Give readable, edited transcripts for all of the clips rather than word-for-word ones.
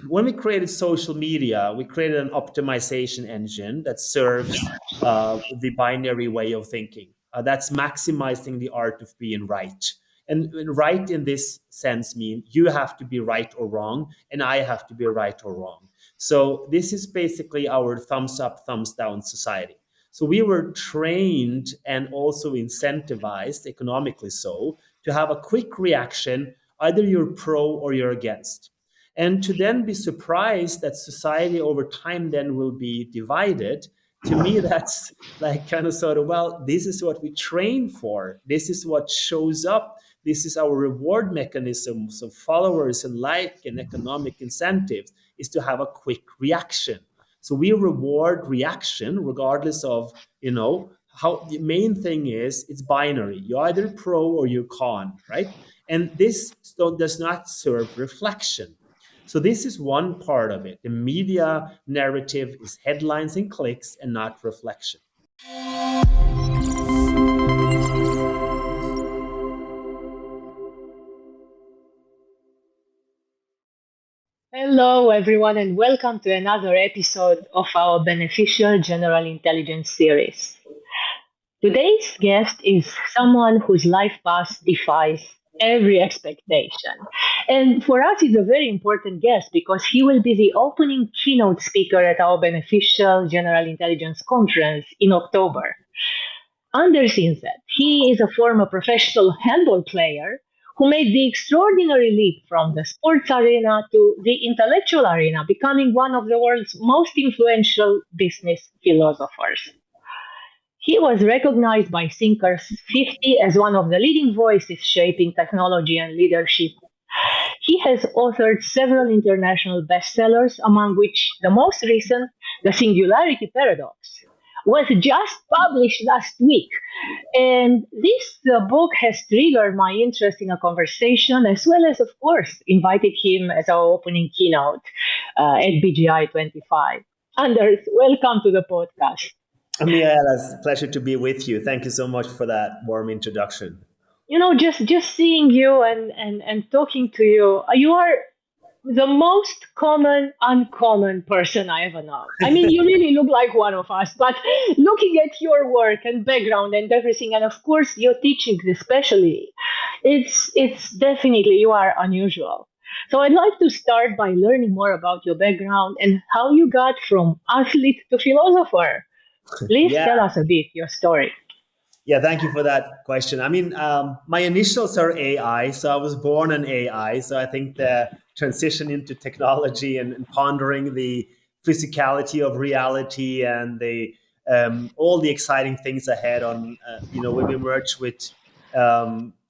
when we created social media, we created an optimization engine that serves the binary way of thinking. That's maximizing the art of being right. And right in this sense mean you have to be right or wrong, and I have to be right or wrong. So this is basically our thumbs up, thumbs down society. So we were trained and also incentivized, economically so, to have a quick reaction. Either you're pro or you're against. And to then be surprised that society over time then will be divided, to me, that's like kind of sort of, well, this is what we train for. This is what shows up. This is our reward mechanisms of followers and like and economic incentives is to have a quick reaction. So we reward reaction regardless of, how the main thing is it's binary. You're either pro or you're con, right? And this does not serve reflection. So this is one part of it. The media narrative is headlines and clicks and not reflection. Hello, everyone, and welcome to another episode of our Beneficial General Intelligence series. Today's guest is someone whose life path defies every expectation. And for us, he's a very important guest because he will be the opening keynote speaker at our Beneficial General Intelligence conference in October. Anders Indset. He is a former professional handball player who made the extraordinary leap from the sports arena to the intellectual arena, becoming one of the world's most influential business philosophers. He was recognized by Thinkers 50 as one of the leading voices shaping technology and leadership. He has authored several international bestsellers, among which the most recent, The Singularity Paradox, was just published last week. And this book has triggered my interest in a conversation, as well as, of course, invited him as our opening keynote at BGI 25. Anders, welcome to the podcast. Mihaela, it's a pleasure to be with you. Thank you so much for that warm introduction. Just seeing you and talking to you, you are the most uncommon person I ever know. I mean, you really look like one of us, but looking at your work and background and everything, and of course your teachings especially, it's definitely, you are unusual. So I'd like to start by learning more about your background and how you got from athlete to philosopher. Please tell us a bit your story. Yeah, thank you for that question. I mean, my initials are AI, so I was born an AI. So I think the transition into technology and pondering the physicality of reality and the all the exciting things ahead on, when we merge with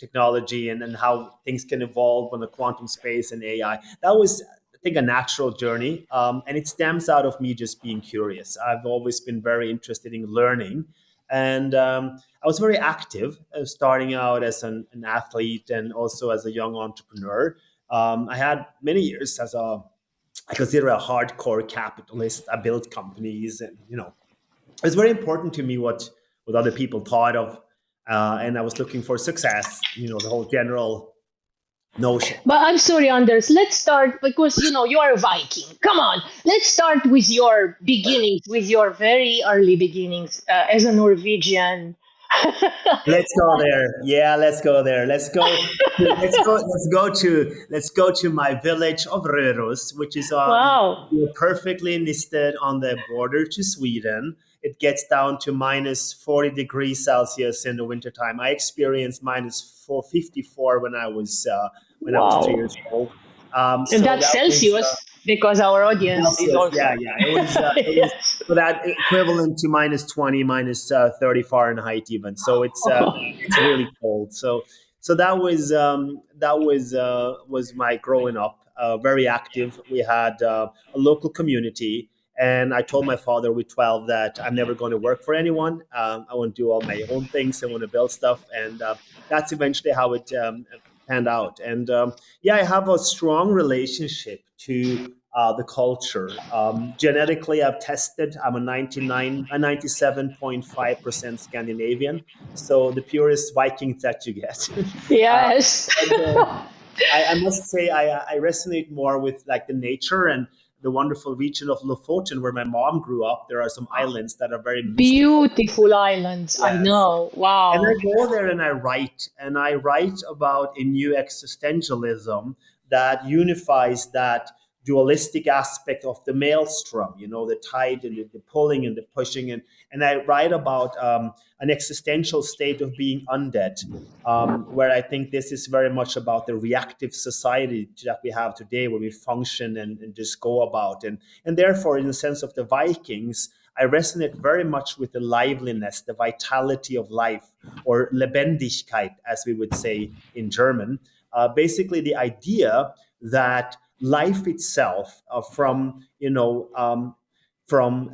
technology and how things can evolve on the quantum space and AI. That was, I think, a natural journey, and it stems out of me just being curious. I've always been very interested in learning. And I was very active, starting out as an athlete and also as a young entrepreneur. I had many years I consider a hardcore capitalist. I built companies, and it was very important to me what other people thought of, and I was looking for success. The whole general notion. But I'm sorry, Anders. Let's start because you are a Viking. Come on, let's start with your beginnings, with your very early beginnings as a Norwegian. Let's go there. Yeah, let's go there. Let's go to my village of Röros, which is Wow. perfectly listed on the border to Sweden. It gets down to minus 40 degrees Celsius in the wintertime. I experienced minus 454 when I was I was 3 years old. And that's Celsius, because our audience Celsius, is also. Yeah. It was for that equivalent to minus 20, minus 30 Fahrenheit even. So it's really cold. So that was my growing up. Very active. We had a local community. And I told my father with 12 that I'm never going to work for anyone. I want to do all my own things. I want to build stuff. And that's eventually how it panned out. And I have a strong relationship to the culture. Genetically, I've tested. I'm a 97.5% Scandinavian. So the purest Vikings that you get. Yes. I must say I resonate more with like the nature and the wonderful region of Lofoten where my mom grew up. There are some islands that are very mystical. Beautiful islands, I Yes. know. And I Wow. go there and I write about a new existentialism that unifies that dualistic aspect of the maelstrom, you know, the tide and the pulling and the pushing. And I write about an existential state of being undead, where I think this is very much about the reactive society that we have today, where we function and just go about. And therefore, in the sense of the Vikings, I resonate very much with the liveliness, the vitality of life, or Lebendigkeit, as we would say in German. Basically, the idea that life itself, from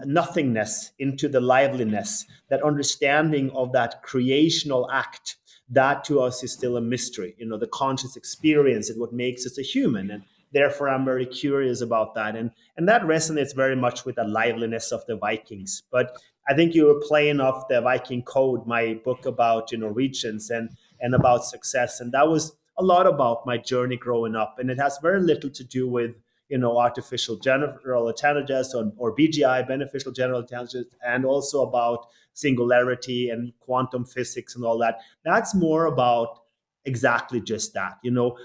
nothingness into the liveliness, that understanding of that creational act, that to us is still a mystery. You know, the conscious experience is what makes us a human, and therefore I'm very curious about that, and that resonates very much with the liveliness of the Vikings. But I think you were playing off the Viking Code, my book about Norwegians and about success, and that was a lot about my journey growing up, and it has very little to do with artificial general intelligence or BGI, beneficial general intelligence, and also about singularity and quantum physics and all that. That's more about exactly just that.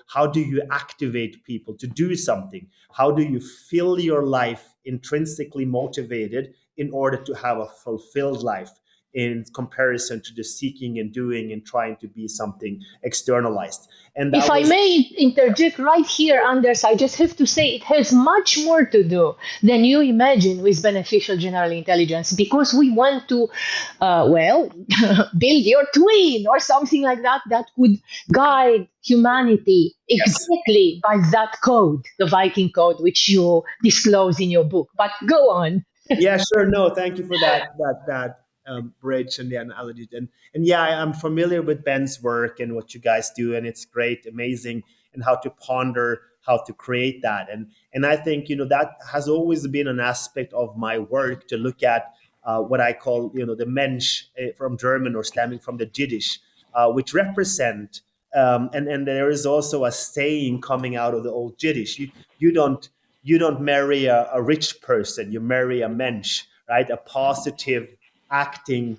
How do you activate people to do something? How do you fill your life intrinsically motivated in order to have a fulfilled life, in comparison to the seeking and doing and trying to be something externalized? And If that I was. may interject right here, Anders, I just have to say it has much more to do than you imagine with beneficial general intelligence, because we want to, build your twin or something like that that could guide humanity Yes. exactly by that code, the Viking code, which you disclose in your book. But go on. Yeah, sure. No, thank you for that bridge and the analogy. And yeah, I'm familiar with Ben's work and what you guys do, and it's great, amazing, and how to ponder how to create that. And I think that has always been an aspect of my work, to look at what I call the Mensch, from German, or stemming from the Yiddish, which represent. And there is also a saying coming out of the old Yiddish. You don't marry a rich person, you marry a mensch, right? A positive acting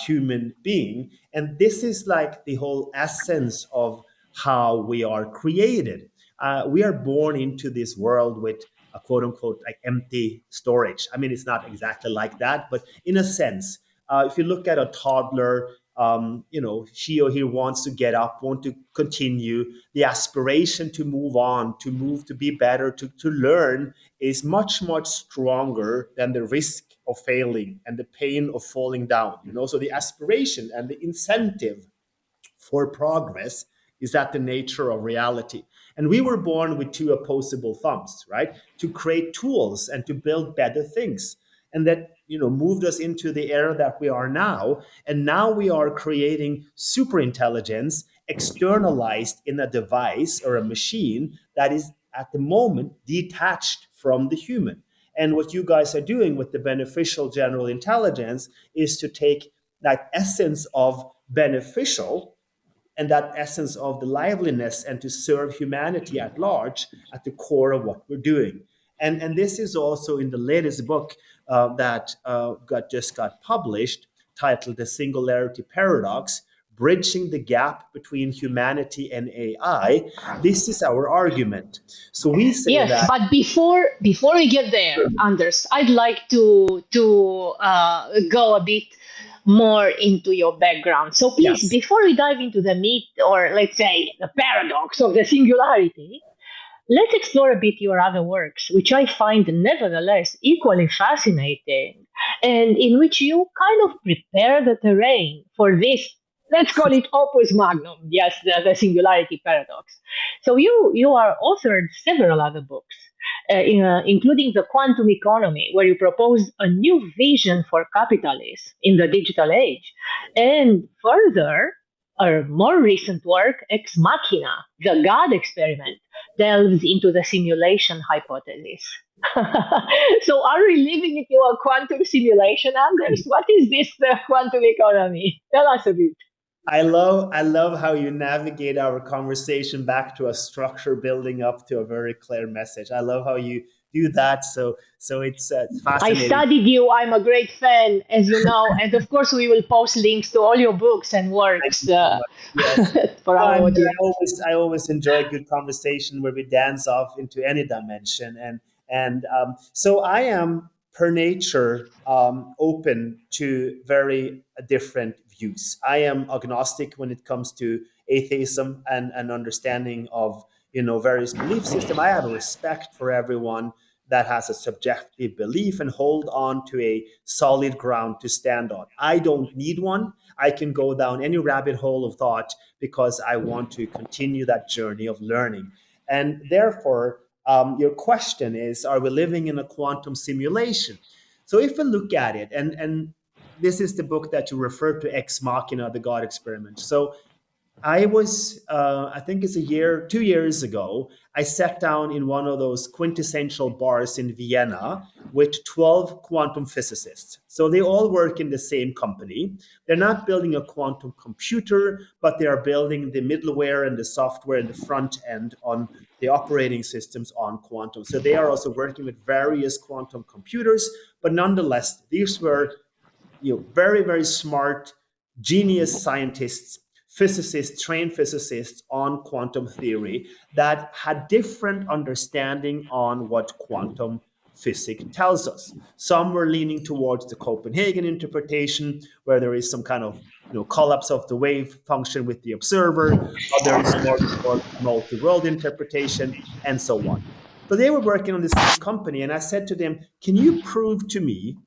human being. And this is like the whole essence of how we are created. We are born into this world with a quote unquote like empty storage. I mean, it's not exactly like that, but in a sense, if you look at a toddler, she or he wants to get up, want to continue. The aspiration to move on, to move, to be better, to learn is much, much stronger than the risk of failing and the pain of falling down. So the aspiration and the incentive for progress is at the nature of reality. And we were born with two opposable thumbs, right? To create tools and to build better things. And that, moved us into the era that we are now. And now we are creating super intelligence externalized in a device or a machine that is at the moment detached from the human. And what you guys are doing with the beneficial general intelligence is to take that essence of beneficial and that essence of the liveliness, and to serve humanity at large at the core of what we're doing. And this is also in the latest book that got published, titled The Singularity Paradox: Bridging the Gap Between Humanity and AI. This is our argument. So we say Yes, that. but before we get there, Anders, I'd like to go a bit more into your background. So please, Yes. before we dive into the meat, or let's say the paradox of the singularity, let's explore a bit your other works, which I find nevertheless equally fascinating, and in which you kind of prepare the terrain for this. Let's call it opus magnum, yes, the singularity paradox. So you are authored several other books, including the quantum economy, where you propose a new vision for capitalism in the digital age, and further, a more recent work, Ex Machina, the God experiment, delves into the simulation hypothesis. So, are we living into a quantum simulation, Anders? What is this quantum economy? Tell us a bit. I love how you navigate our conversation back to a structure building up to a very clear message. I love how you do that. So it's I fascinating. studied you. I'm a great fan, as you know. And of course, we will post links to all your books and Thank works you so much. Yes. for No, our and audience. I always enjoy a good conversation where we dance off into any dimension, and so I am per nature open to very different views. I am agnostic when it comes to atheism and understanding of various belief system. I have a respect for everyone that has a subjective belief and hold on to a solid ground to stand on. I don't need one. I can go down any rabbit hole of thought because I want to continue that journey of learning. And therefore, your question is, are we living in a quantum simulation? So if we look at it, and this is the book that you referred to, Ex Machina, the God experiment. So I think it's 2 years ago, I sat down in one of those quintessential bars in Vienna with 12 quantum physicists. So they all work in the same company. They're not building a quantum computer, but they are building the middleware and the software and the front end on the operating systems on quantum. So they are also working with various quantum computers, but nonetheless, these were very, very smart, genius scientists, physicists, trained physicists on quantum theory that had different understanding on what quantum physics tells us. Some were leaning towards the Copenhagen interpretation, where there is some kind of collapse of the wave function with the observer. Others more towards multi-world interpretation, and so on. So they were working on the same company, and I said to them, "Can you prove to me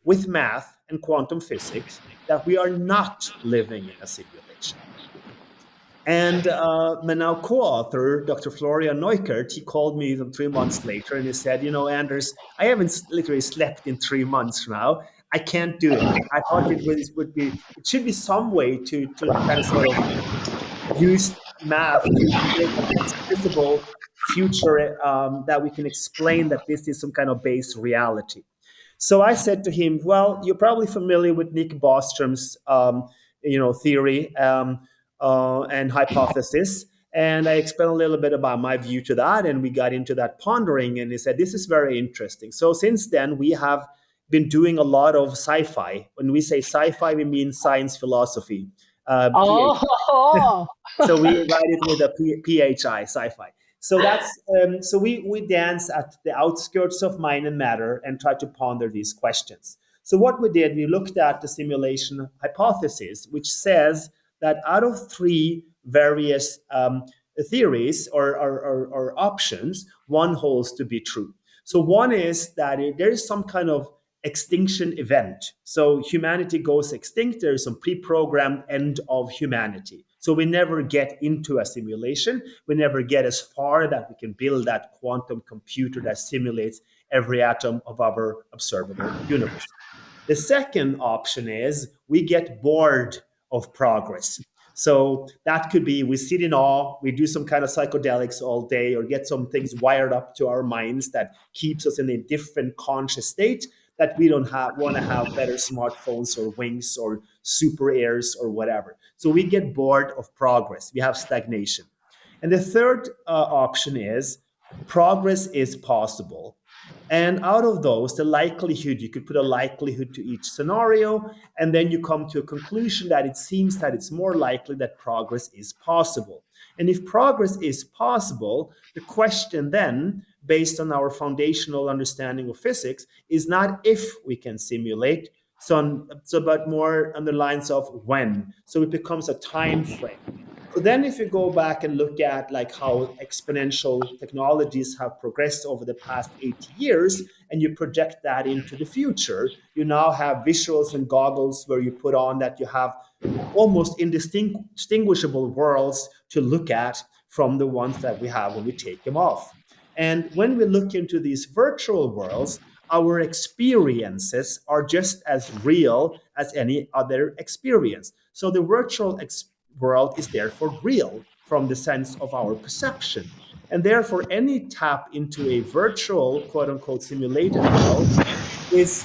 with math and quantum physics that we are not living in a simulation?" And my now co-author, Dr. Florian Neukert, he called me 3 months later and he said, Anders, I haven't literally slept in 3 months now. I can't do it. I thought it should be some way to kind of sort of use math to make an accessible future that we can explain that this is some kind of base reality. So I said to him, "Well, you're probably familiar with Nick Bostrom's, theory and hypothesis." And I explained a little bit about my view to that, and we got into that pondering. And he said, "This is very interesting." So since then, we have been doing a lot of sci-fi. When we say sci-fi, we mean science philosophy. Oh, So we write it with a PHI, sci-fi. So we dance at the outskirts of mind and matter and try to ponder these questions. So what we did, we looked at the simulation hypothesis, which says that out of three various theories or options, one holds to be true. So one is that there is some kind of extinction event. So humanity goes extinct. There is some pre-programmed end of humanity. So we never get into a simulation. We never get as far that we can build that quantum computer that simulates every atom of our observable universe. The second option is we get bored of progress. So that could be we sit in awe, we do some kind of psychedelics all day, or get some things wired up to our minds that keeps us in a different conscious state, that we don't want to have better smartphones or wings or super airs or whatever. So we get bored of progress. We have stagnation. And the third option is progress is possible. And out of those, the likelihood, you could put a likelihood to each scenario, and then you come to a conclusion that it seems that it's more likely that progress is possible. And if progress is possible, the question then, based on our foundational understanding of physics, is not if we can simulate, but more on the lines of when. So it becomes a time frame. So then if you go back and look at like how exponential technologies have progressed over the past 80 years, and you project that into the future, you now have visuals and goggles where you put on that you have almost indistinguishable worlds to look at from the ones that we have when we take them off. And when we look into these virtual worlds, our experiences are just as real as any other experience. So the virtual world is therefore real from the sense of our perception. And therefore, any tap into a virtual, quote unquote, simulated world is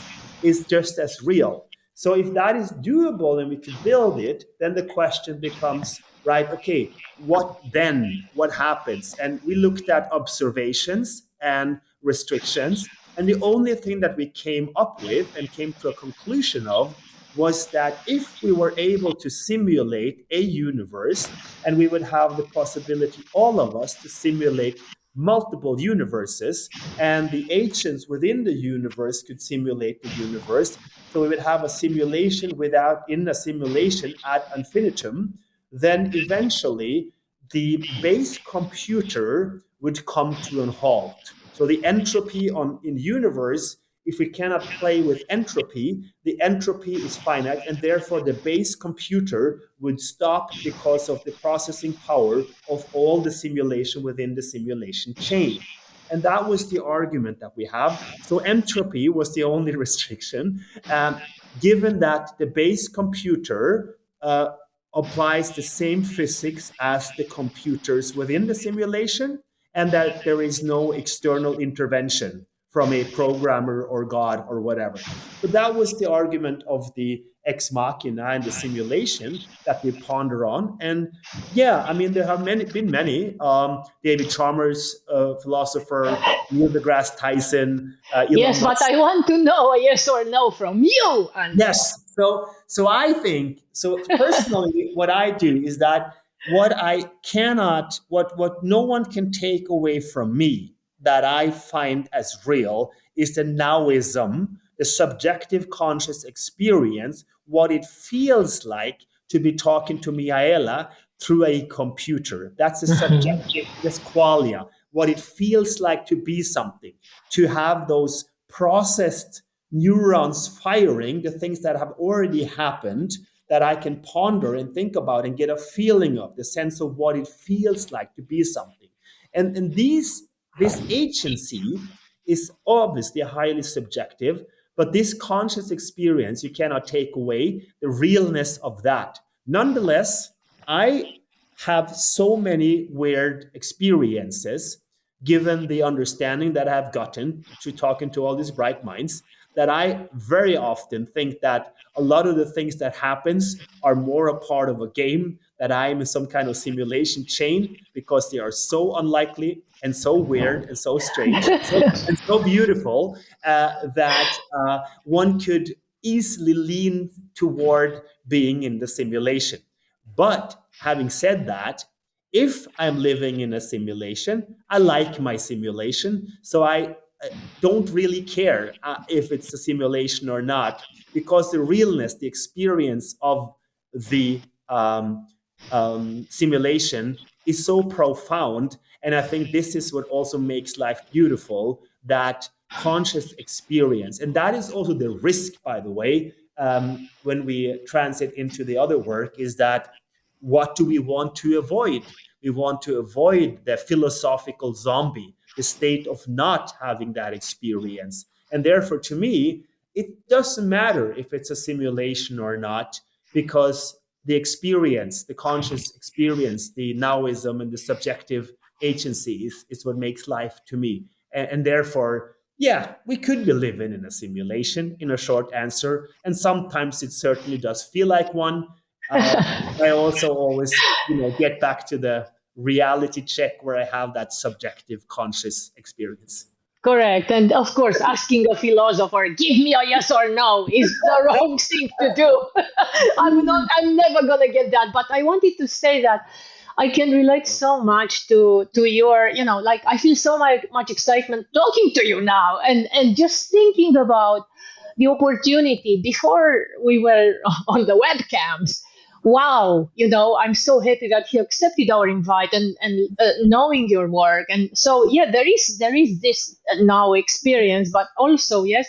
just as real. So if that is doable and we could build it, then the question becomes, right, okay, what then? What happens? And we looked at observations and restrictions. And the only thing that we came up with and came to a conclusion of was that if we were able to simulate a universe, and we would have the possibility, all of us, to simulate multiple universes, and the agents within the universe could simulate the universe. So we would have a simulation without in a simulation ad infinitum. Then eventually the base computer would come to an halt. So the entropy on in universe, if we cannot play with entropy, the entropy is finite, and therefore the base computer would stop because of the processing power of all the simulation within the simulation chain. And that was the argument that we have. So entropy was the only restriction, given that the base computer applies the same physics as the computers within the simulation, and that there is no external intervention from a programmer or God or whatever. So that was the argument of the ex machina and the simulation that we ponder on. And yeah, I mean, there have been many. David Chalmers, philosopher, Neil deGrasse Tyson, Elon Yes, but Musk. I want to know a yes or no from you, Anders. Yes. So I think so personally, what I do is that what I cannot, what no one can take away from me that I find as real is the nowism, the subjective conscious experience, what it feels like to be talking to Mihaela through a computer. That's a subjective, this qualia, what it feels like to be something, to have those processed neurons firing, the things that have already happened that I can ponder and think about and get a feeling of, the sense of what it feels like to be something. And this agency is obviously highly subjective, but this conscious experience, you cannot take away the realness of that. Nonetheless, I have so many weird experiences given the understanding that I've gotten to talking to all these bright minds, that I very often think that a lot of the things that happens are more a part of a game, that I am in some kind of simulation chain because they are so unlikely and so weird and so strange and so beautiful that one could easily lean toward being in the simulation. But having said that, if I'm living in a simulation, I like my simulation. So I don't really care if it's a simulation or not, because the realness, the experience of the simulation is so profound. And I think this is what also makes life beautiful, that conscious experience. And that is also the risk, by the way, when we transit into the other work, is that what do we want to avoid? We want to avoid the philosophical zombie, the state of not having that experience. And therefore, to me, it doesn't matter if it's a simulation or not, because the experience, the conscious experience, the nowism and the subjective agency is what makes life to me. And therefore, yeah, we could be living in a simulation, in a short answer. And sometimes it certainly does feel like one. I also always, get back to the reality check where I have that subjective conscious experience. Correct. And of course, asking a philosopher, give me a yes or no, is the wrong thing to do. I'm never going to get that. But I wanted to say that I can relate so much to your, like I feel so much excitement talking to you now and just thinking about the opportunity before we were on the webcams. Wow, I'm so happy that he accepted our invite and knowing your work. And so, yeah, there is this now experience, but also, yes,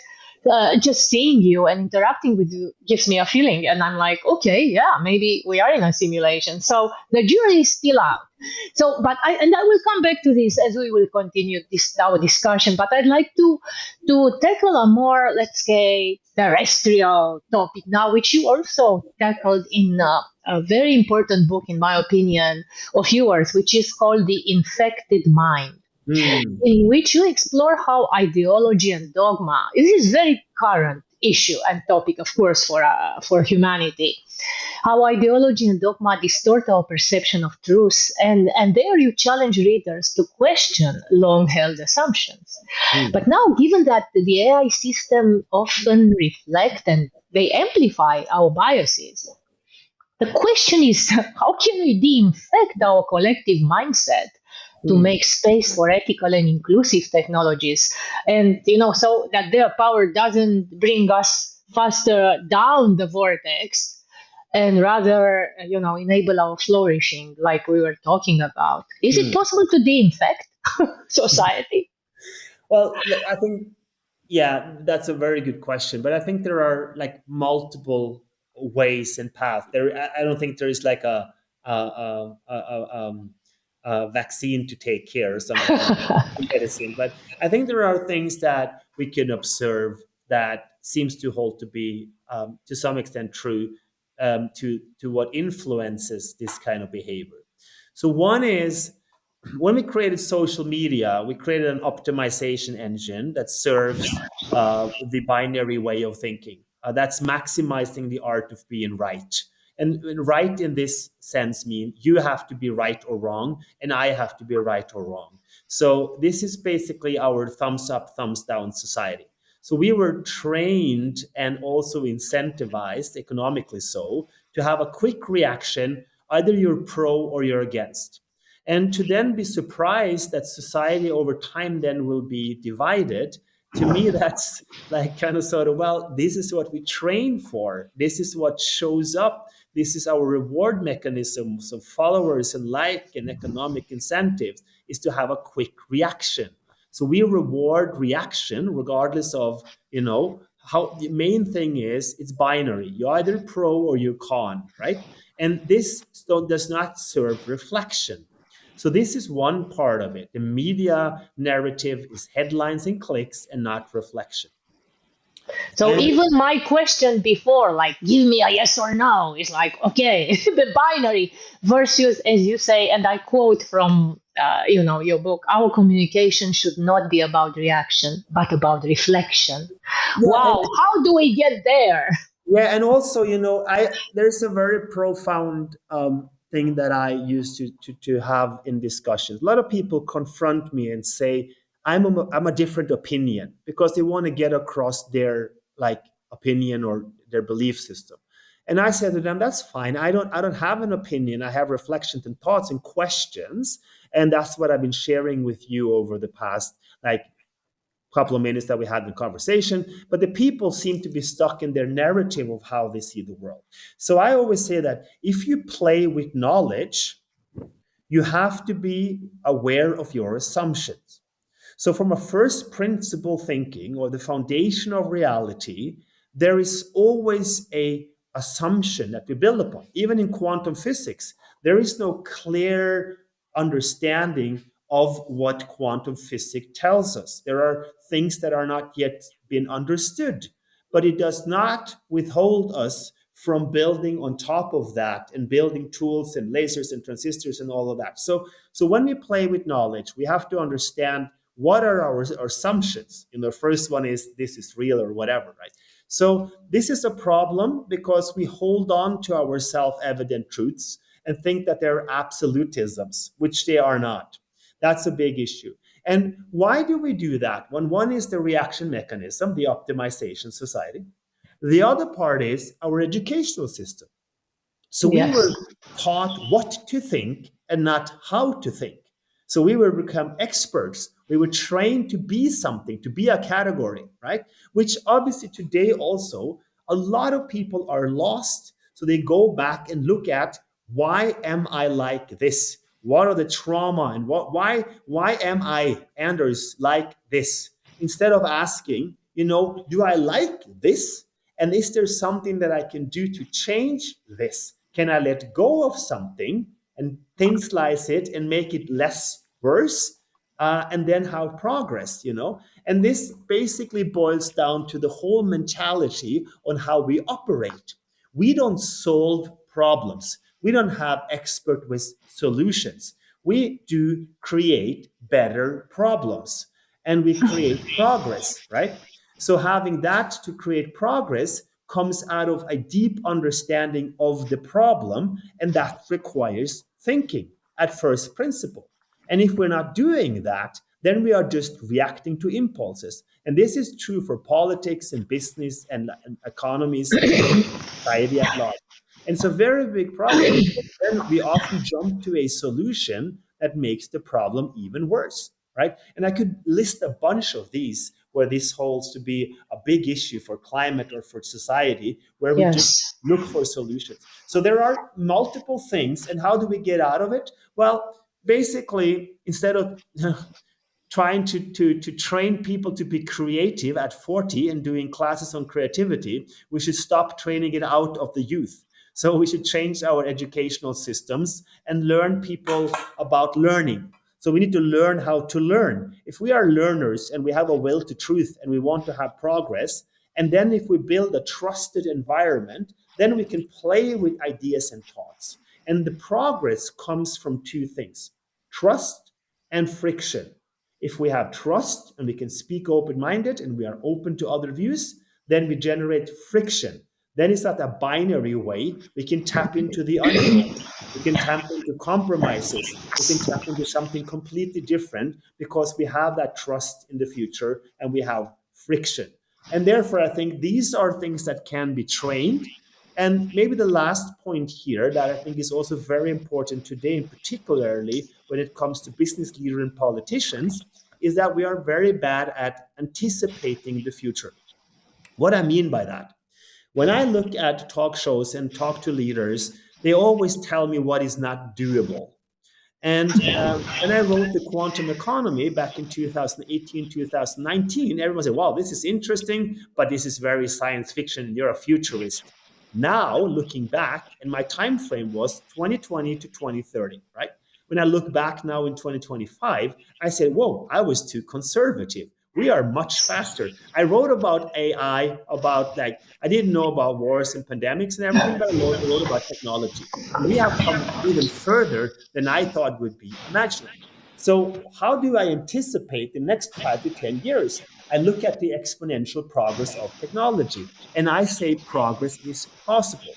just seeing you and interacting with you gives me a feeling. And I'm like, okay, yeah, maybe we are in a simulation. So the jury is still out. So, but I will come back to this as we will continue this our discussion. But I'd like to tackle a more, let's say, terrestrial topic now, which you also tackled in a very important book, in my opinion, of yours, which is called The Infected Mind. Hmm. in which you explore how ideology and dogma, this is very current issue and topic, of course, for humanity, how ideology and dogma distort our perception of truth, and there you challenge readers to question long held assumptions. But Hmm. now, given that the AI system often reflect and they amplify our biases, the question is how can we de infect our collective mindset to Hmm. make space for ethical and inclusive technologies? And, so that their power doesn't bring us faster down the vortex and rather, enable our flourishing, like we were talking about. Is it Hmm. possible to de infect society? Well, I think, yeah, that's a very good question. But I think there are like multiple ways and paths. I don't think there is like a vaccine to take care or something like medicine. But I think there are things that we can observe that seems to hold to be to some extent true to what influences this kind of behavior. So one is when we created social media, we created an optimization engine that serves the binary way of thinking. That's maximizing the art of being right. And right in this sense mean you have to be right or wrong, and I have to be right or wrong. So this is basically our thumbs up, thumbs down society. So we were trained and also incentivized, economically so, to have a quick reaction. Either you're pro or you're against, and to then be surprised that society over time then will be divided. To me, that's like kind of sort of, well, this is what we train for, this is what shows up, this is our reward mechanism. So followers and like and economic incentives is to have a quick reaction. So we reward reaction regardless of, how. The main thing is it's binary, you're either pro or you're con, right? And this still does not serve reflection. So this is one part of it. The media narrative is headlines and clicks and not reflection. So And even my question before, like, give me a yes or no, is like, okay, the binary versus, as you say, and I quote from, your book, our communication should not be about reaction, but about reflection. yeah, Wow, how do we get there? yeah, and also, I there's a very profound thing that I used to have in discussions. A lot of people confront me and say I'm a different opinion because they want to get across their like opinion or their belief system. And I said to them, that's fine. I don't have an opinion. I have reflections and thoughts and questions, and that's what I've been sharing with you over the past like couple of minutes that we had in the conversation. But the people seem to be stuck in their narrative of how they see the world. So I always say that if you play with knowledge, you have to be aware of your assumptions. So, from a first principle thinking or the foundation of reality, there is always a assumption that we build upon. Even in quantum physics, there is no clear understanding of what quantum physics tells us. There are things that are not yet been understood, but it does not withhold us from building on top of that and building tools and lasers and transistors and all of that. So when we play with knowledge, we have to understand what are our assumptions. The first one is this is real or whatever, right? So this is a problem because we hold on to our self-evident truths and think that they're absolutisms, which they are not. That's a big issue. And why do we do that? When one is the reaction mechanism, the optimization society. The other part is our educational system. So we Yes. were taught what to think and not how to think. So we were become experts. We were trained to be something, to be a category, right? Which obviously today also a lot of people are lost. So they go back and look at why am I like this? What are the trauma and why am I Anders like this? Instead of asking, do I like this? And is there something that I can do to change this? Can I let go of something and things slice it and make it less worse? And then how progress. And this basically boils down to the whole mentality on how we operate. We don't solve problems. We don't have expert with solutions. We do create better problems and we create progress, right? So having that to create progress comes out of a deep understanding of the problem, and that requires thinking at first principle. And if we're not doing that, then we are just reacting to impulses. And this is true for politics and business and economies and society at large. And it's a very big problem because then we often jump to a solution that makes the problem even worse, right? And I could list a bunch of these where this holds to be a big issue for climate or for society, where we just Yes. look for solutions. So there are multiple things. And how do we get out of it? Well, basically, instead of trying to train people to be creative at 40 and doing classes on creativity, we should stop training it out of the youth. So we should change our educational systems and learn people about learning. So we need to learn how to learn. If we are learners and we have a will to truth and we want to have progress, and then if we build a trusted environment, then we can play with ideas and thoughts. And the progress comes from two things: trust and friction. If we have trust and we can speak open minded and we are open to other views, then we generate friction. Then it's not a binary way. We can tap into the unknown. We can tap into compromises. We can tap into something completely different because we have that trust in the future and we have friction. And therefore, I think these are things that can be trained. And maybe the last point here that I think is also very important today, and particularly when it comes to business leaders and politicians, is that we are very bad at anticipating the future. What I mean by that, when I look at talk shows and talk to leaders, they always tell me what is not doable. And when I wrote The Quantum Economy back in 2018, 2019, everyone said, wow, this is interesting, but this is very science fiction and you're a futurist. Now, looking back, and my time frame was 2020 to 2030, right? When I look back now in 2025, I said, whoa, I was too conservative. We are much faster. I wrote about AI, about like, I didn't know about wars and pandemics and everything, but I wrote about technology. And we have come even further than I thought would be imaginable. So, how do I anticipate the next 5 to 10 years? I look at the exponential progress of technology and I say progress is possible.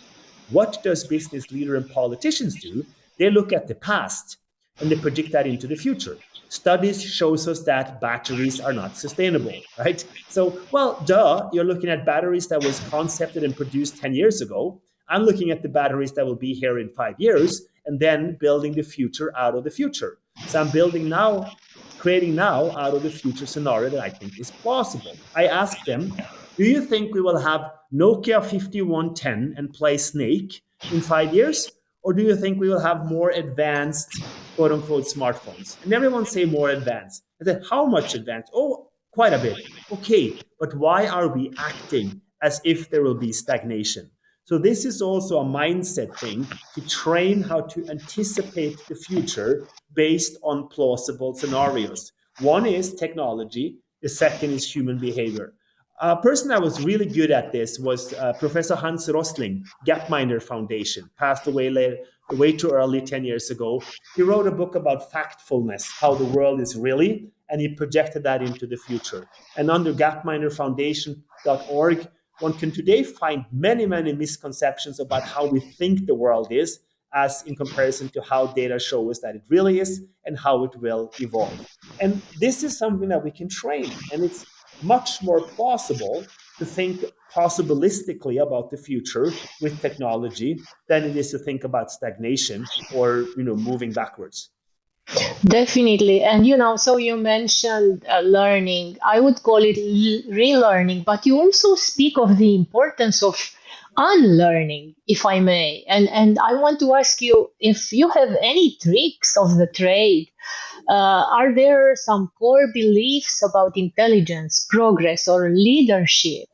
What does business leader and politicians do? They look at the past and they project that into the future. Studies shows us that batteries are not sustainable, right? So, well, duh, you're looking at batteries that was concepted and produced 10 years ago. I'm looking at the batteries that will be here in 5 years and then building the future out of the future. So I'm building now, creating now out of the future scenario that I think is plausible. I asked them, do you think we will have Nokia 5110 and play Snake in 5 years? Or do you think we will have more advanced, quote unquote, smartphones? And everyone say more advanced. I said, how much advanced? Oh, quite a bit. Okay, but why are we acting as if there will be stagnation? So this is also a mindset thing to train how to anticipate the future based on plausible scenarios. One is technology, the second is human behavior. A person that was really good at this was Professor Hans Rosling, Gapminder Foundation, passed away later, way too early 10 years ago. He wrote a book about factfulness, how the world is really, and he projected that into the future. And under gapminderfoundation.org, one can today find many, many misconceptions about how we think the world is, as in comparison to how data show us that it really is and how it will evolve. And this is something that we can train, and it's much more plausible to think possibilistically about the future with technology than it is to think about stagnation or moving backwards. Definitely. And so you mentioned learning. I would call it relearning, but you also speak of the importance of unlearning, if I may. And I want to ask you if you have any tricks of the trade. Are there some core beliefs about intelligence, progress, or leadership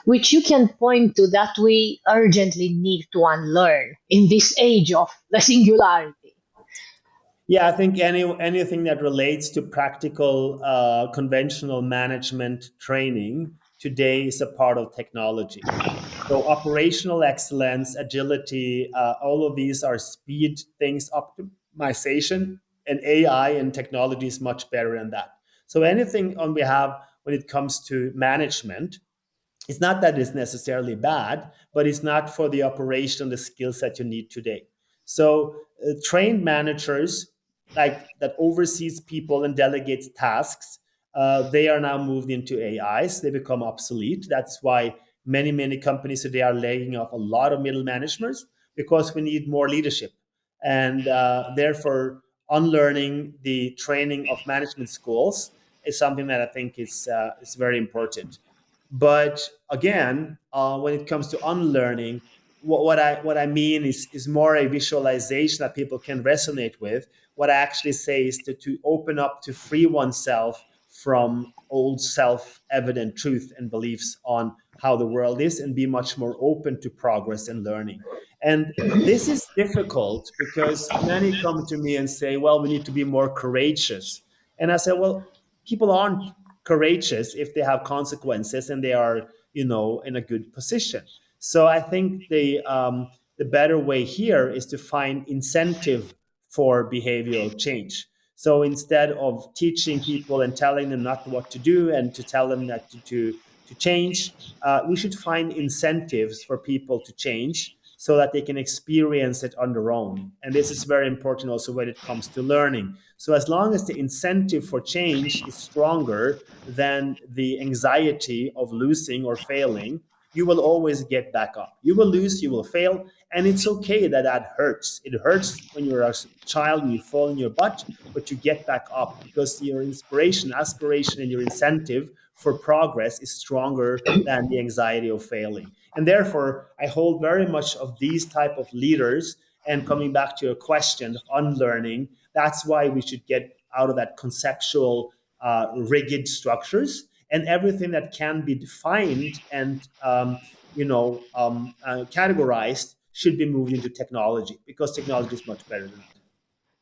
which you can point to that we urgently need to unlearn in this age of the singularity? Yeah, I think anything that relates to practical, conventional management training today is a part of technology. So operational excellence, agility, all of these are speed things, optimization. And AI and technology is much better than that. So anything on we have when it comes to management, it's not that it's necessarily bad, but it's not for the operation, the skills that you need today. So trained managers like that oversees people and delegates tasks, they are now moved into AIs. They become obsolete. That's why many companies today are laying off a lot of middle management, because we need more leadership, and therefore unlearning the training of management schools is something that I think is very important. But again, when it comes to unlearning, what I mean is more a visualization that people can resonate with. What I actually say is to open up, to free oneself from old self-evident truth and beliefs on how the world is, and be much more open to progress and learning. And this is difficult because many come to me and say, well, we need to be more courageous. And I say, well, people aren't courageous if they have consequences and they are, in a good position. So I think the better way here is to find incentive for behavioral change. So instead of teaching people and telling them not what to do and to tell them that to change, we should find incentives for people to change so that they can experience it on their own. And this is very important also when it comes to learning. So as long as the incentive for change is stronger than the anxiety of losing or failing, you will always get back up. You will lose, you will fail, and it's okay that that hurts. It hurts when you're a child and you fall in your butt, but you get back up because your inspiration, aspiration, and your incentive for progress is stronger than the anxiety of failing. And therefore, I hold very much of these type of leaders. And coming back to your question of unlearning, that's why we should get out of that conceptual, rigid structures, and everything that can be defined and categorized should be moved into technology, because technology is much better than that.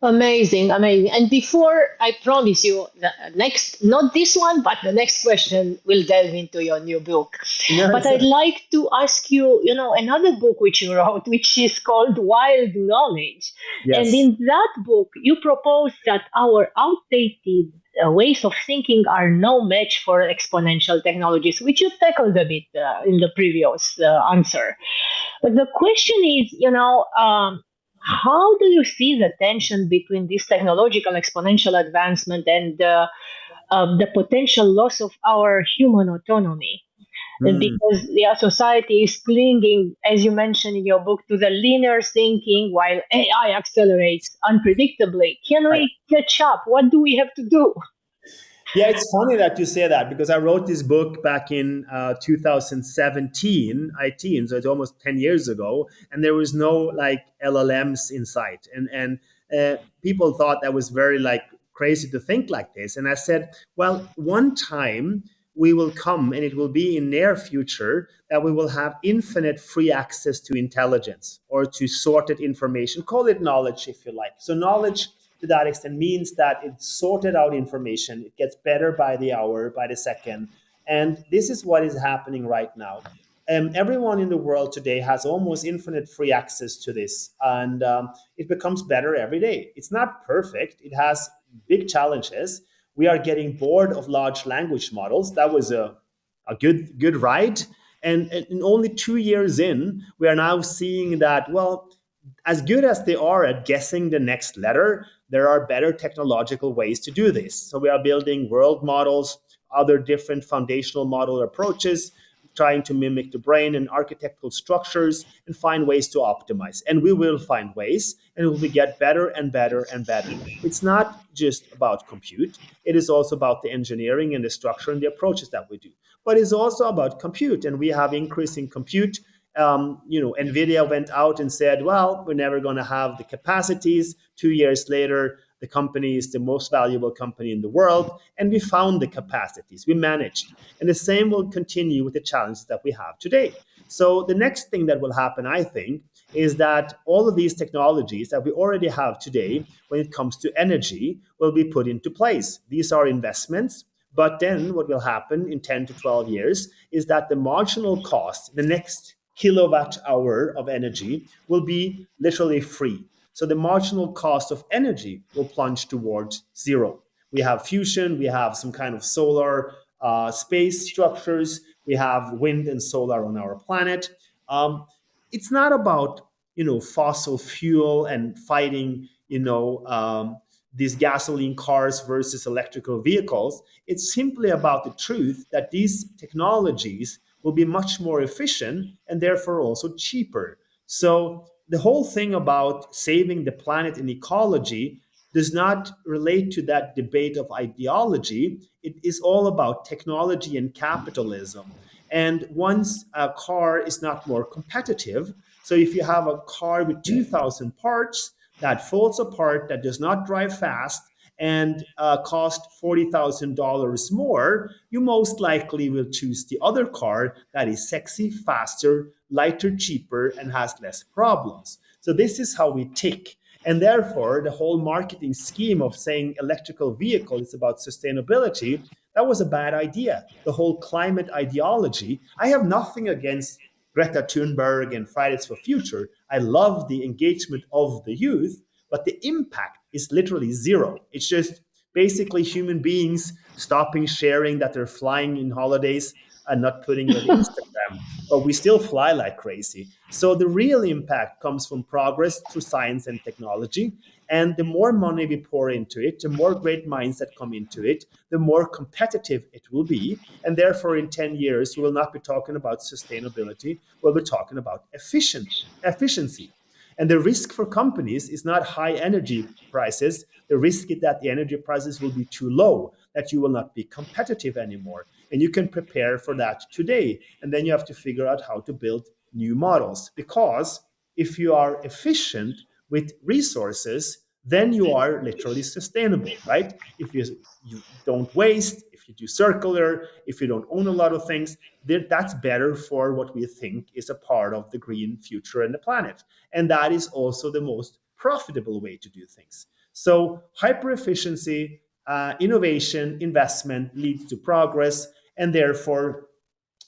Amazing, amazing. And before I promise you the next, not this one, but the next question will delve into your new book. But Yes. I'd like to ask you, another book which you wrote, which is called Wild Knowledge. And Yes. in that book, you propose that our outdated ways of thinking are no match for exponential technologies, which you tackled a bit in the previous answer. But the question is, how do you see the tension between this technological exponential advancement and the potential loss of our human autonomy? Hmm. Because the society is clinging, as you mentioned in your book, to the linear thinking while AI accelerates unpredictably. Can Right. we catch up? What do we have to do? Yeah, it's funny that you say that, because I wrote this book back in 2017, 18, so it's almost 10 years ago, and there was no like LLMs in sight, and people thought that was very like crazy to think like this. And I said, well, one time we will come, and it will be in near future, that we will have infinite free access to intelligence or to sorted information. Call it knowledge if you like. So knowledge to that extent means that it's sorted out information. It gets better by the hour, by the second. And this is what is happening right now. Everyone in the world today has almost infinite free access to this, and it becomes better every day. It's not perfect, it has big challenges. We are getting bored of large language models. That was a good ride. And only 2 years in, we are now seeing that, well, as good as they are at guessing the next letter, there are better technological ways to do this. So we are building world models, other different foundational model approaches, trying to mimic the brain and architectural structures and find ways to optimize. And we will find ways, and it will get better and better and better. It's not just about compute, it is also about the engineering and the structure and the approaches that we do. But it's also about compute, and we have increasing compute. Nvidia went out and said, well, we're never going to have the capacities. 2 years later, the company is the most valuable company in the world, and we found the capacities, we managed. And the same will continue with the challenges that we have today. So the next thing that will happen, I think, is that all of these technologies that we already have today when it comes to energy will be put into place. These are investments. But then what will happen in 10 to 12 years is that the marginal cost, the next kilowatt hour of energy, will be literally free. So the marginal cost of energy will plunge towards zero. We have fusion, we have some kind of solar space structures, we have wind and solar on our planet. It's not about fossil fuel and fighting these gasoline cars versus electrical vehicles. It's simply about the truth that these technologies will be much more efficient and therefore also cheaper. So the whole thing about saving the planet and ecology does not relate to that debate of ideology. It is all about technology and capitalism. And once a car is not more competitive, so if you have a car with 2,000 parts that falls apart, that does not drive fast, and cost $40,000 more, you most likely will choose the other car that is sexy, faster, lighter, cheaper, and has less problems. So this is how we tick. And therefore, the whole marketing scheme of saying electrical vehicle is about sustainability, that was a bad idea. The whole climate ideology, I have nothing against Greta Thunberg and Fridays for Future. I love the engagement of the youth, but the impact is literally zero. It's just basically human beings stopping sharing that they're flying in holidays and not putting it on Instagram, but we still fly like crazy. So the real impact comes from progress through science and technology. And the more money we pour into it, the more great minds that come into it, the more competitive it will be. And therefore, in 10 years, we will not be talking about sustainability, we'll be talking about efficiency. And the risk for companies is not high energy prices. The risk is that the energy prices will be too low, that you will not be competitive anymore. And you can prepare for that today. And then you have to figure out how to build new models. Because if you are efficient with resources, then you are literally sustainable, right? If you don't waste, if you do circular, if you don't own a lot of things, that's better for what we think is a part of the green future and the planet. And that is also the most profitable way to do things. So hyper efficiency, innovation, investment leads to progress. And therefore,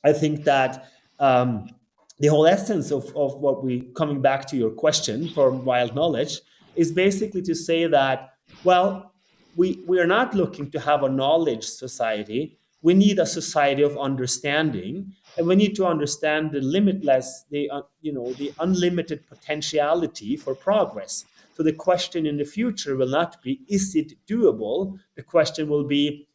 I think that the whole essence of what we, coming back to your question for wild knowledge, is basically to say that, well, we are not looking to have a knowledge society. We need a society of understanding, and we need to understand the limitless, the unlimited potentiality for progress. So the question in the future will not be, is it doable? The question will be,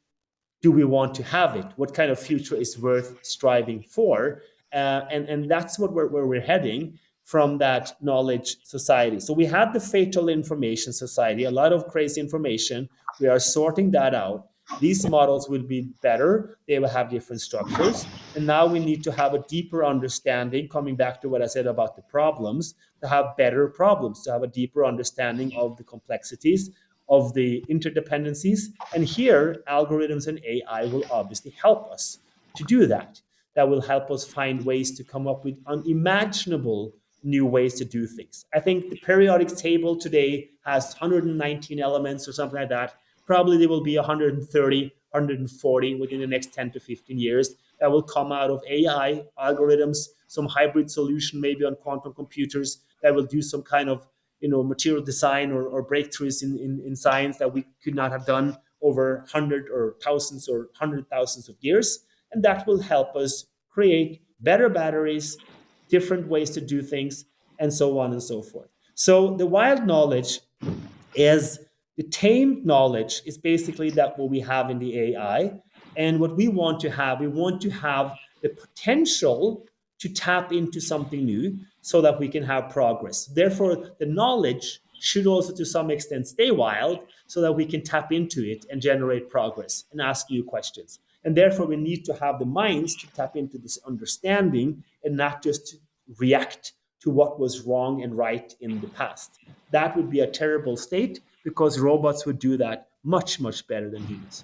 do we want to have it? What kind of future is worth striving for? And that's where we're heading from that knowledge society. So we had the fatal information society, a lot of crazy information. We are sorting that out. These models will be better. They will have different structures. And now we need to have a deeper understanding, coming back to what I said about the problems, to have better problems, to have a deeper understanding of the complexities, of the interdependencies. And here, algorithms and AI will obviously help us to do that. That will help us find ways to come up with unimaginable new ways to do things. I think the periodic table today has 119 elements or something like that. Probably there will be 130, 140 within the next 10 to 15 years that will come out of AI algorithms, some hybrid solution maybe on quantum computers that will do some kind of material design or breakthroughs in science that we could not have done over hundred or thousands or hundred thousands of years. And that will help us create better batteries, different ways to do things, and so on and so forth. So the wild knowledge is the tamed knowledge is basically that what we have in the AI. And what we want to have the potential to tap into something new so that we can have progress. Therefore, the knowledge should also to some extent stay wild so that we can tap into it and generate progress and ask new questions. And therefore, we need to have the minds to tap into this understanding and not just react to what was wrong and right in the past. That would be a terrible state because robots would do that much, much better than humans.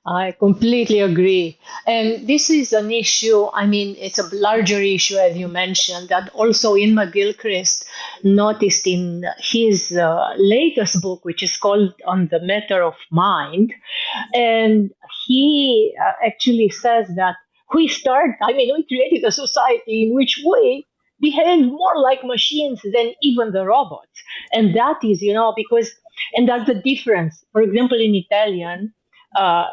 I completely agree. And this is an issue, I mean, it's a larger issue, as you mentioned, that also in McGilchrist noticed in his latest book, which is called On the Matter of Mind. And he actually says that we created a society in which we behave more like machines than even the robots. And that is, because, and that's the difference. For example, in Italian, uh,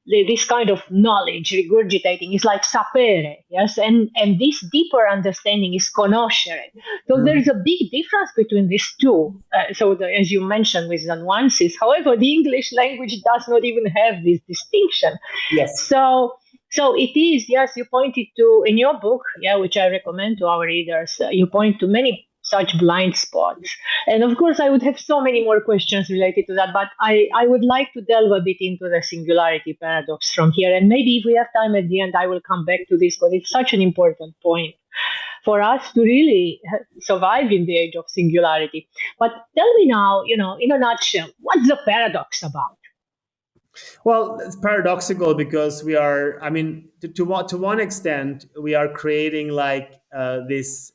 this kind of knowledge regurgitating is like sapere, yes, and this deeper understanding is conoscere. So there is a big difference between these two. As you mentioned, with the nuances. However, the English language does not even have this distinction. Yes. So so it is, yes, you pointed to in your book, yeah, which I recommend to our readers. You point to many such blind spots. And of course, I would have so many more questions related to that, but I would like to delve a bit into the singularity paradox from here. And maybe if we have time at the end, I will come back to this because it's such an important point for us to really survive in the age of singularity. But tell me now, in a nutshell, what's the paradox about? Well, it's paradoxical because we are, I mean, to one extent, we are creating like this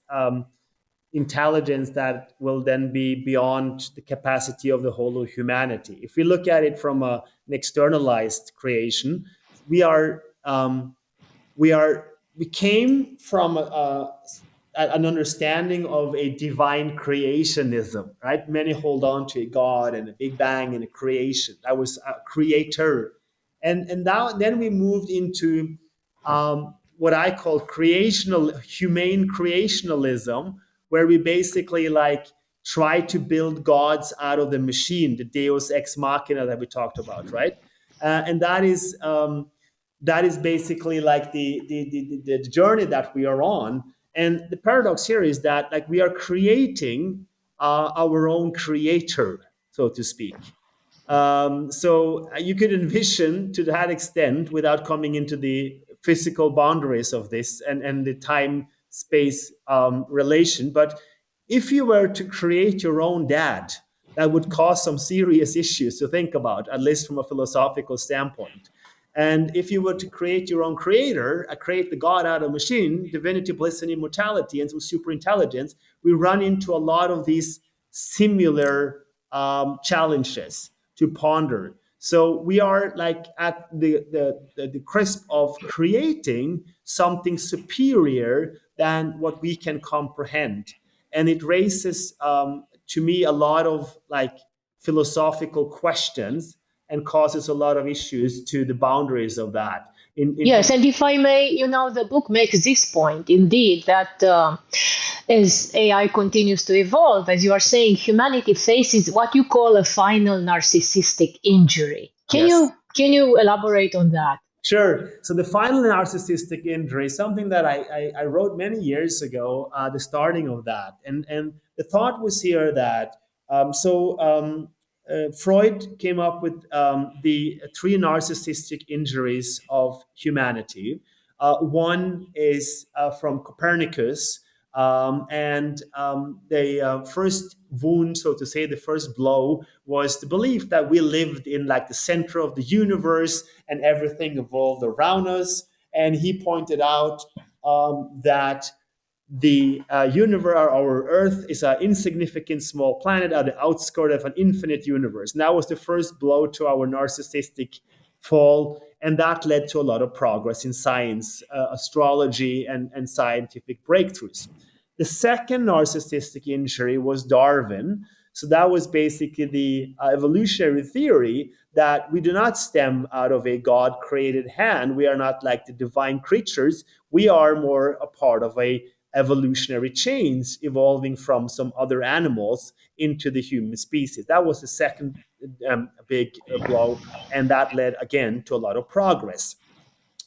intelligence that will then be beyond the capacity of the whole of humanity. If we look at it from an externalized creation, we are we came from an understanding of a divine creationism, right? Many hold on to a God and a Big Bang and a creation. That was a creator, and now then we moved into what I call humane creationalism, where we basically like try to build gods out of the machine, the Deus ex machina that we talked about, right? And that is basically like the journey that we are on. And the paradox here is that like we are creating our own creator, so to speak. So you could envision to that extent without coming into the physical boundaries of this and the time space relation. But if you were to create your own dad, that would cause some serious issues to think about, at least from a philosophical standpoint. And if you were to create your own creator, create the God out of machine, divinity, bliss, and immortality, and some super intelligence, we run into a lot of these similar challenges to ponder. So we are like at the crisp of creating something superior than what we can comprehend. And it raises to me a lot of like philosophical questions and causes a lot of issues to the boundaries of that. Yes, and if I may, the book makes this point indeed that as AI continues to evolve, as you are saying, humanity faces what you call a final narcissistic injury. Yes. Can you elaborate on that? Sure. So the final narcissistic injury is something that I wrote many years ago, the starting of that. And the thought was here that Freud came up with the three narcissistic injuries of humanity. One is from Copernicus, and the first wound, so to say, the first blow was the belief that we lived in like the center of the universe and everything evolved around us. And he pointed out that the universe, our Earth, is an insignificant small planet at the outskirt of an infinite universe. And that was the first blow to our narcissistic fall. And that led to a lot of progress in science, astrology, and scientific breakthroughs. The second narcissistic injury was Darwin. So that was basically the evolutionary theory that we do not stem out of a God created hand. We are not like the divine creatures. We are more a part of a evolutionary chains evolving from some other animals into the human species. That was the second big blow, and that led again to a lot of progress.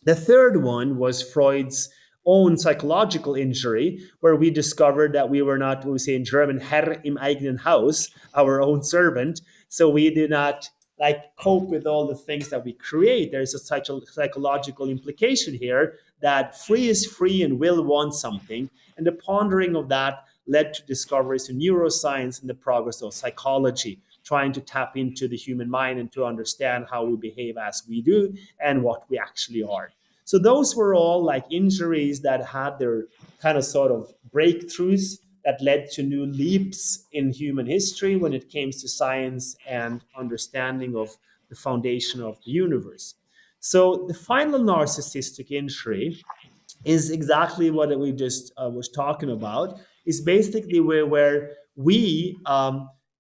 The third one was Freud's own psychological injury, where we discovered that we were not, what we say in German, Herr im eigenen Haus, our own servant. So we did not like cope with all the things that we create. There's a psychological implication here that free is free and will want something. And the pondering of that led to discoveries in neuroscience and the progress of psychology, trying to tap into the human mind and to understand how we behave as we do and what we actually are. So those were all like injuries that had their kind of sort of breakthroughs that led to new leaps in human history when it came to science and understanding of the foundation of the universe. So the final narcissistic injury is exactly what we just was talking about. Is basically where we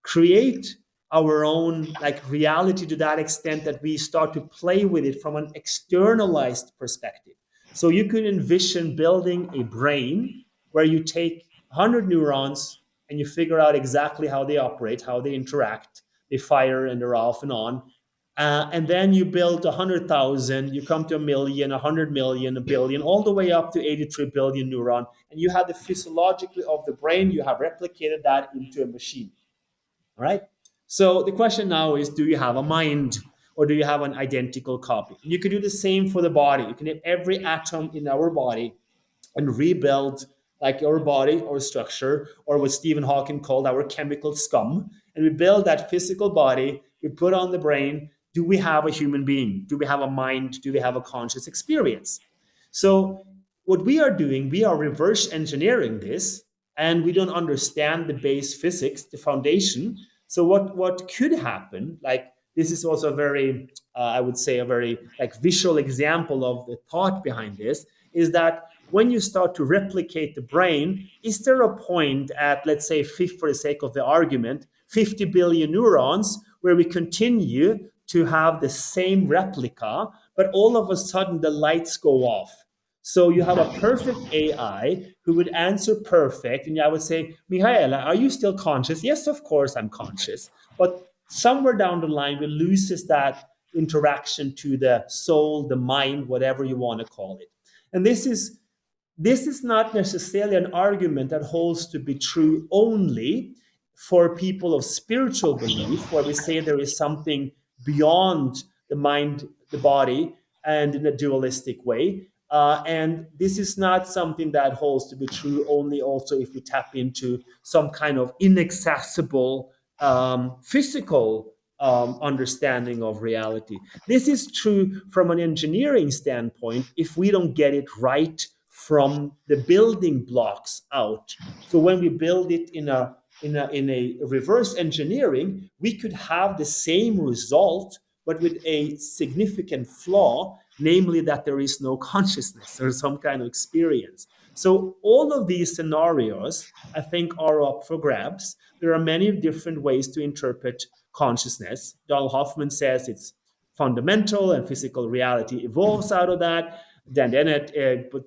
create our own like reality to that extent that we start to play with it from an externalized perspective. So you could envision building a brain where you take 100 neurons and you figure out exactly how they operate, how they interact, they fire and they're off and on. And then you build 100,000, you come to a million, 100 million, a billion, all the way up to 83 billion neuron. And you have the physiologically of the brain, you have replicated that into a machine. All right. So the question now is, do you have a mind or do you have an identical copy? And you can do the same for the body. You can have every atom in our body and rebuild like our body or structure, or what Stephen Hawking called our chemical scum. And we build that physical body, we put on the brain. Do we have a human being? Do we have a mind? Do we have a conscious experience? So what we are doing, we are reverse engineering this, and we don't understand the base physics, the foundation. So what could happen? Like this is also a very, I would say, a very like visual example of the thought behind this. Is that when you start to replicate the brain, is there a point at, let's say, for the sake of the argument, 50 billion neurons, where we continue to have the same replica, but all of a sudden the lights go off? So you have a perfect AI who would answer perfect, and I would say, Mihaela, are you still conscious? Yes, of course I'm conscious. But somewhere down the line, we loses that interaction to the soul, the mind, whatever you want to call it. And this is not necessarily an argument that holds to be true only for people of spiritual belief, where we say there is something beyond the mind, the body, and in a dualistic way. And this is not something that holds to be true only also if we tap into some kind of inaccessible physical understanding of reality. This is true from an engineering standpoint if we don't get it right from the building blocks out. So when we build it in a reverse engineering, we could have the same result, but with a significant flaw, namely that there is no consciousness or some kind of experience. So all of these scenarios, I think, are up for grabs. There are many different ways to interpret consciousness. Donald Hoffman says it's fundamental and physical reality evolves out of that. Dan Dennett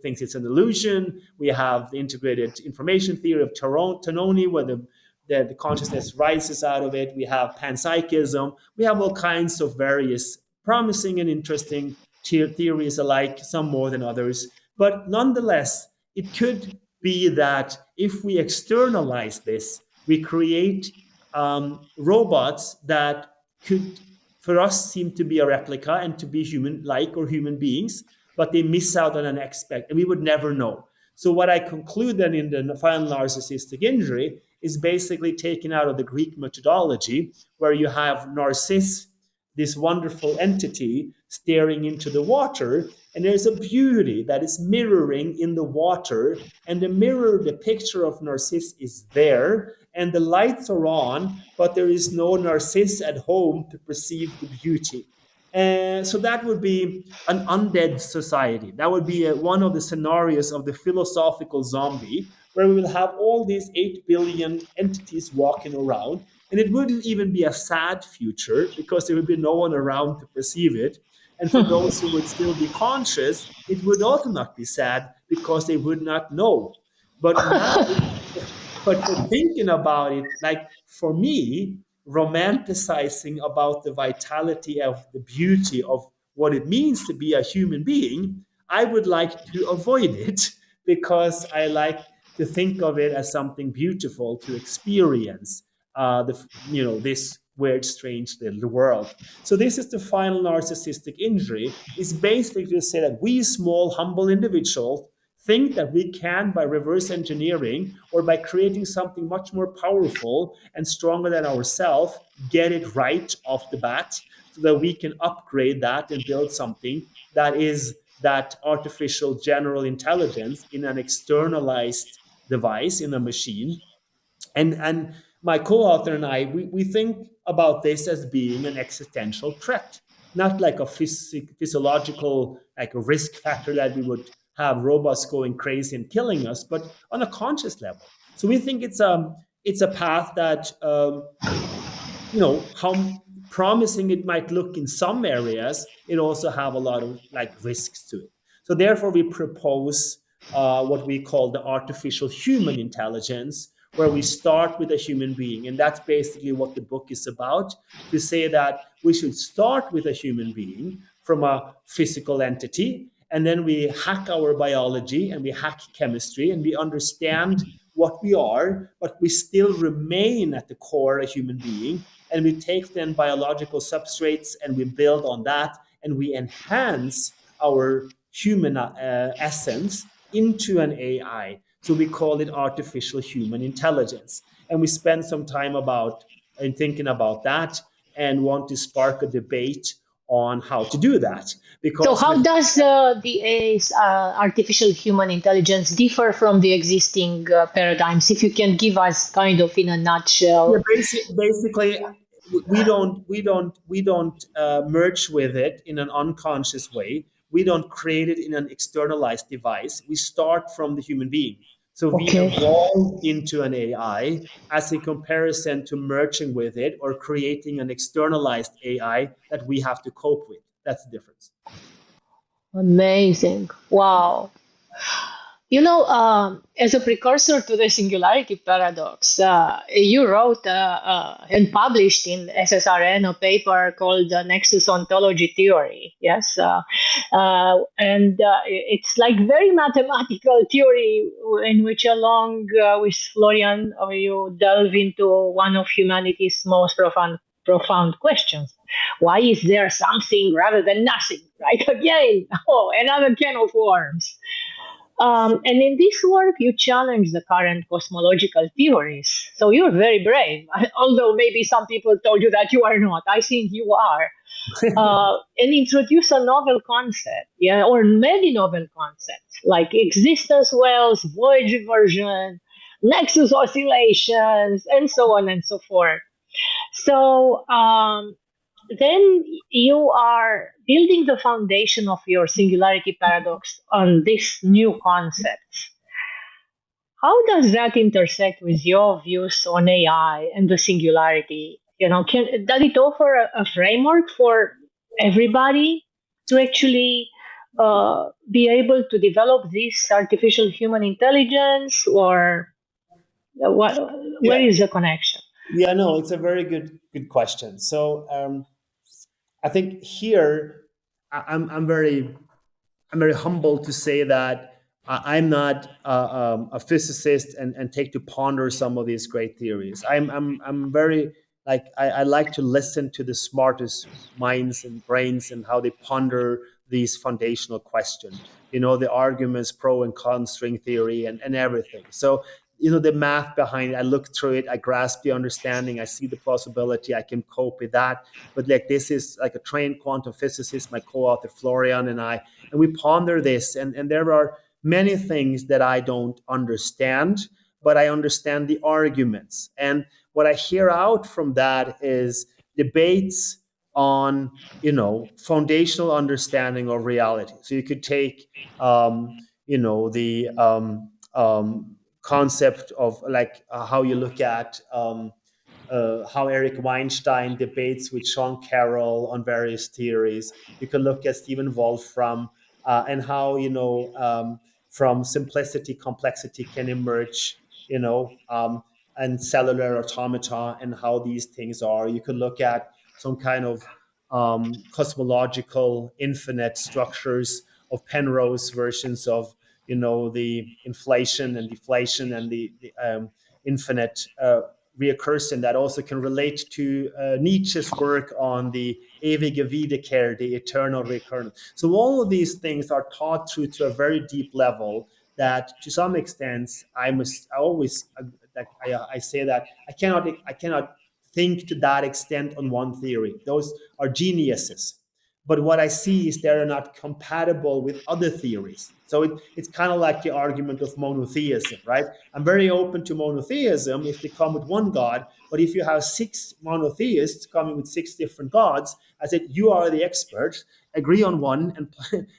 thinks it's an illusion. We have the integrated information theory of Tononi, where the consciousness rises out of it. We have panpsychism. We have all kinds of various promising and interesting theories alike, some more than others. But nonetheless, it could be that if we externalize this, we create robots that could, for us, seem to be a replica and to be human-like or human beings, but they miss out on an aspect, and we would never know. So what I conclude then in the final narcissistic injury is basically taken out of the Greek methodology, where you have Narcissus, this wonderful entity, staring into the water, and there's a beauty that is mirroring in the water, and the mirror, the picture of Narcissus is there, and the lights are on, but there is no Narcissus at home to perceive the beauty. So that would be an undead society. That would be one of the scenarios of the philosophical zombie, where we will have all these 8 billion entities walking around. And it wouldn't even be a sad future because there would be no one around to perceive it. And for those who would still be conscious, it would also not be sad because they would not know. But now, but thinking about it, like for me, romanticizing about the vitality of the beauty of what it means to be a human being, I would like to avoid it because I like to think of it as something beautiful to experience. This weird, strange little world. So this is the final narcissistic injury. Is basically to say that we small, humble individuals think that we can, by reverse engineering or by creating something much more powerful and stronger than ourselves, get it right off the bat so that we can upgrade that and build something that is that artificial general intelligence in an externalized device, in a machine. And my co-author and I, we think about this as being an existential threat, not like a physiological, like a risk factor that we would have robots going crazy and killing us, but on a conscious level. So we think it's a path that how promising it might look in some areas, it also have a lot of like risks to it. So therefore we propose what we call the artificial human intelligence, where we start with a human being. And that's basically what the book is about, to say that we should start with a human being from a physical entity, and then we hack our biology and we hack chemistry and we understand what we are, but we still remain at the core a human being. And we take then biological substrates and we build on that and we enhance our human essence into an AI. So we call it artificial human intelligence. And we spend some time about and thinking about that and want to spark a debate on how to do that. So, Because how with does the AI's artificial human intelligence differ from the existing paradigms? If you can give us kind of in a Yeah, nutshell. basically, we don't merge with it in an unconscious way. We don't create it in an externalized device. We start from the human being. So we Okay. evolve into an AI as a comparison to merging with it or creating an externalized AI that we have to cope with. That's the difference. Amazing. Wow. As a precursor to the singularity paradox, you wrote and published in SSRN a paper called the Nexus Ontology Theory. Yes. And it's like very mathematical theory in which, along with Florian, you delve into one of humanity's most profound questions. Why is there something rather than nothing? Right? Again, oh, another can of worms. And in this work, you challenge the current cosmological theories. So you're very brave, although maybe some people told you that you are not. I think you are. And introduce a novel concept, yeah, or many novel concepts like existence wells, void reversion, nexus oscillations, and so on and so forth. So then you are building the foundation of your singularity paradox on this new concept. How does that intersect with your views on AI and the singularity? Does it offer a framework for everybody to actually be able to develop this artificial human intelligence, or what? Where Yeah, is the connection? yeah, no, it's a very good question. So I think here I'm very humbled to say that I'm not a physicist and take to ponder some of these great theories. I'm very like I like to listen to the smartest minds and brains and how they ponder these foundational questions. The arguments, pro and con, string theory, and everything. So the math behind it, I look through it, I grasp the understanding, I see the plausibility, I can cope with that. But like this is like a trained quantum physicist, my co-author Florian and I, and we ponder this, and there are many things that I don't understand, but I understand the arguments. And what I hear out from that is debates on foundational understanding of reality. So you could take the concept of like how you look at how Eric Weinstein debates with Sean Carroll on various theories. You can look at Stephen Wolfram and how from simplicity complexity can emerge. And cellular automata and how these things are. You could look at some kind of cosmological infinite structures of Penrose versions of the inflation and deflation and the infinite recursion that also can relate to Nietzsche's work on the ewige Wiederkehr, the eternal recurrence. So all of these things are taught through to a very deep level that, to some extent, I say that I cannot think to that extent on one theory. Those are geniuses. But what I see is they're not compatible with other theories. So it's kind of like the argument of monotheism, right? I'm very open to monotheism if they come with one God. But if you have six monotheists coming with six different gods, I said, you are the expert. agree on one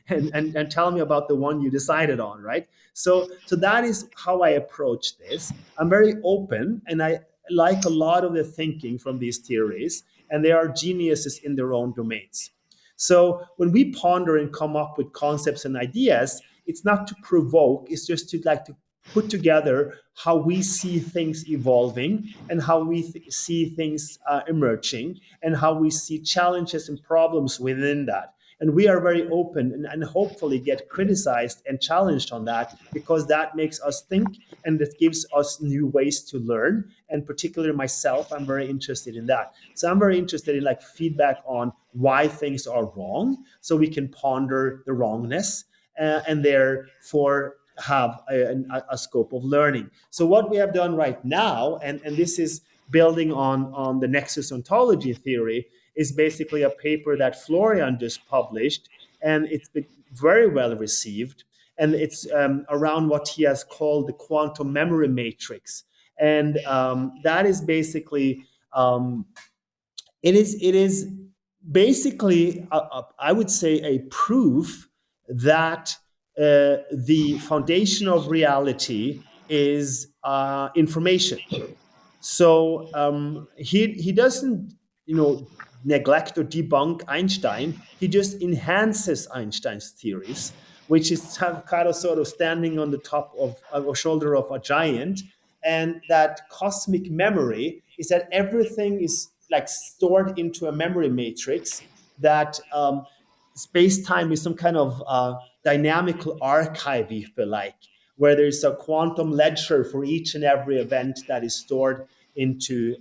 and and tell me about the one you decided on, right? So that is how I approach this. I'm very open, and I like a lot of the thinking from these theories, and they are geniuses in their own domains. So when we ponder and come up with concepts and ideas, it's not to provoke, it's just to like to put together how we see things evolving and how we see things emerging and how we see challenges and problems within that. And we are very open and hopefully get criticized and challenged on that, because that makes us think and it gives us new ways to learn. And particularly myself, I'm very interested in that. So I'm very interested in like feedback on why things are wrong, so we can ponder the wrongness and therefore have a scope of learning. So what we have done right now, and this is building on the Nexus ontology theory, is basically a paper that Florian just published, and it's been very well received. And it's around what he has called the quantum memory matrix, and that is basically it is basically I would say a proof that the foundation of reality is information. So he doesn't, neglect or debunk Einstein. He just enhances Einstein's theories, which is kind of sort of standing on the top of a shoulder of a giant. And that cosmic memory is that everything is like stored into a memory matrix. That space time is some kind of dynamical archive, if you like, where there's a quantum ledger for each and every event that is stored into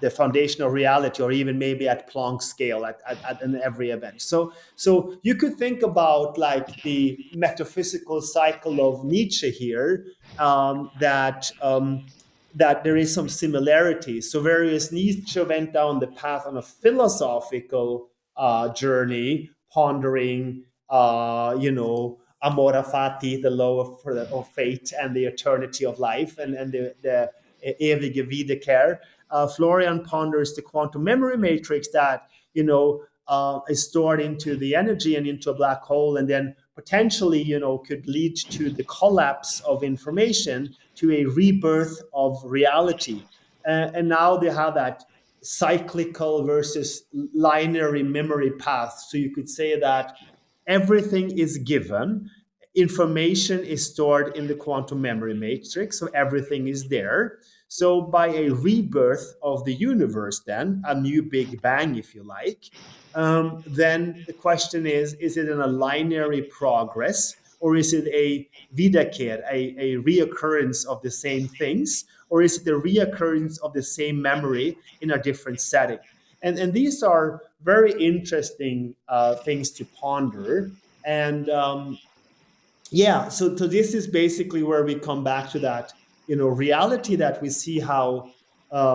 the foundation of reality, or even maybe at Planck scale at in every event. So you could think about like the metaphysical cycle of Nietzsche here, that there is some similarities. So whereas Nietzsche went down the path on a philosophical journey, pondering, amora fati, the law of fate and the eternity of life, and the ewige Wiederkehr. Florian ponders the quantum memory matrix that is stored into the energy and into a black hole, and then potentially could lead to the collapse of information, to a rebirth of reality. And now they have that cyclical versus linear memory path. So you could say that everything is given, information is stored in the quantum memory matrix, so everything is there. So by a rebirth of the universe, then a new big bang, if you like, then the question is it in a linear progress, or is it a Wiederkehr, a reoccurrence of the same things, or is it a reoccurrence of the same memory in a different setting? And these are very interesting things to ponder. And yeah, so this is basically where we come back to that, reality that we see how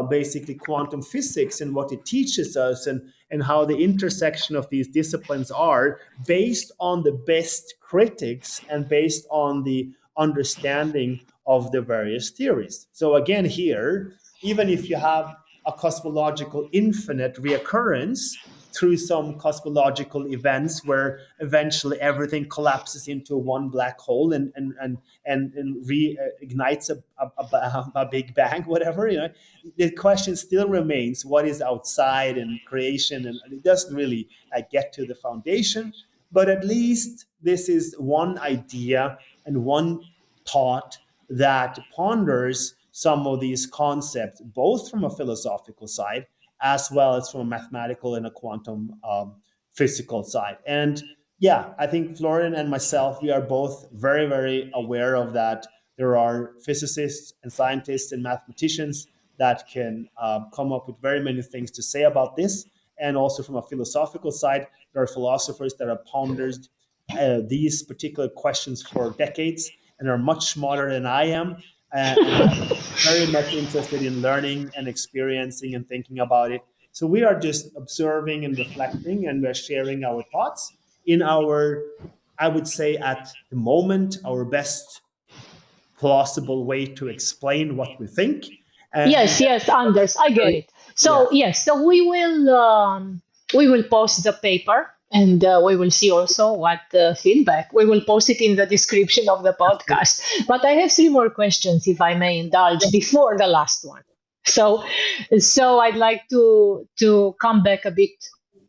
basically quantum physics and what it teaches us, and how the intersection of these disciplines are based on the best critics and based on the understanding of the various theories. So again, here, even if you have a cosmological infinite reoccurrence through some cosmological events where eventually everything collapses into one black hole and reignites a big bang, whatever, the question still remains: what is outside and creation? And it doesn't really get to the foundation, but at least this is one idea and one thought that ponders some of these concepts, both from a philosophical side as well as from a mathematical and a quantum physical side. And yeah, I think Florian and myself, we are both very, very aware of that. There are physicists and scientists and mathematicians that can come up with very many things to say about this. And also from a philosophical side, there are philosophers that have pondered these particular questions for decades and are much smarter than I am, and are very much interested in learning and experiencing and thinking about it. So we are just observing and reflecting, and we're sharing our thoughts in our, I would say, at the moment, our best plausible way to explain what we think. And Yes, yes, Anders, I get very, it. Yeah. So yes, so we will post the paper, and we will see also what feedback. We will post it in the description of the podcast. But I have three more questions, if I may indulge, before the last one. So, so I'd like to come back a bit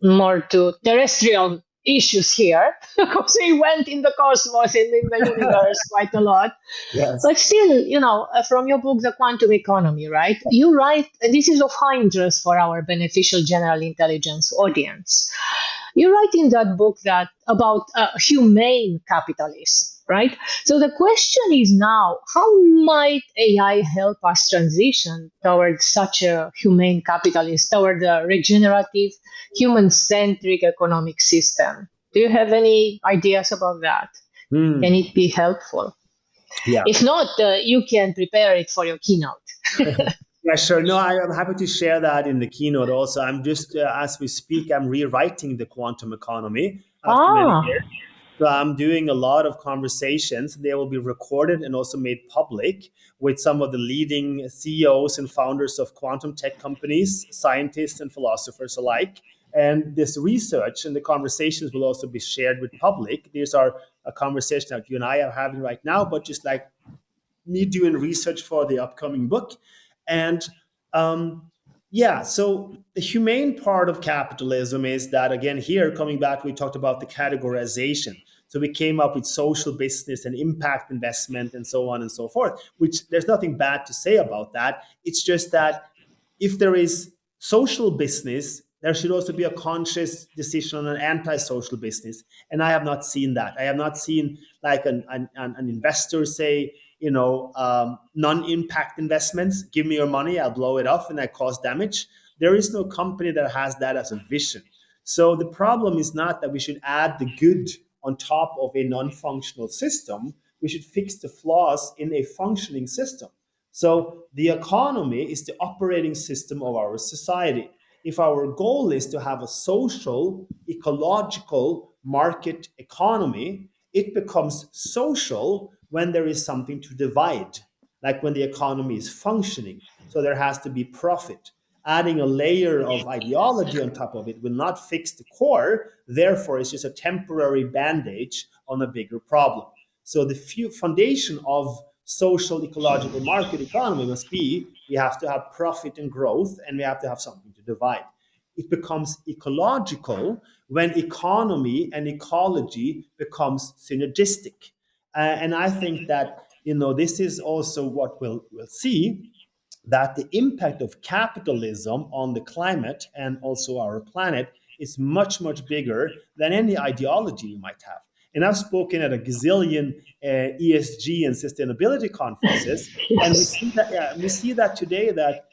more to terrestrial issues here, because we went in the cosmos and in the universe quite a lot. Yes. But still, from your book, The Quantum Economy, right? You write, and this is of high interest for our beneficial general intelligence audience. You write in that book that about humane capitalism, right? So the question is now, how might AI help us transition towards such a humane capitalist, toward a regenerative, human-centric economic system? Do you have any ideas about that? Can Hmm. it be helpful? Yeah. If not, you can prepare it for your keynote. Yeah, sure. No, I am happy to share that in the keynote also. I'm just, as we speak, I'm rewriting the quantum economy after many Ah, years. So I'm doing a lot of conversations. They will be recorded and also made public with some of the leading CEOs and founders of quantum tech companies, scientists and philosophers alike. And this research and the conversations will also be shared with public. These are a conversation that you and I are having right now, but just like me doing research for the upcoming book. And yeah, so the humane part of capitalism is that, again, here coming back, we talked about the categorization. So we came up with social business and impact investment and so on and so forth, which there's nothing bad to say about that. It's just that if there is social business, there should also be a conscious decision on an anti-social business. And I have not seen that. I have not seen like an investor say, non-impact investments, give me your money, I'll blow it off and I cause damage. There is no company that has that as a vision. So the problem is not that we should add the good on top of a non-functional system. We should fix the flaws in a functioning system. So the economy is the operating system of our society. If our goal is to have a social, ecological market economy, it becomes social when there is something to divide, like when the economy is functioning. So there has to be profit. Adding a layer of ideology on top of it will not fix the core. Therefore, it's just a temporary bandage on a bigger problem. So the foundation of social ecological market economy must be we have to have profit and growth, and we have to have something to divide. It becomes ecological when economy and ecology becomes synergistic. And I think that this is also what we'll see, that the impact of capitalism on the climate and also our planet is much, much bigger than any ideology you might have. And I've spoken at a gazillion ESG and sustainability conferences, and we yes. see that we see that today that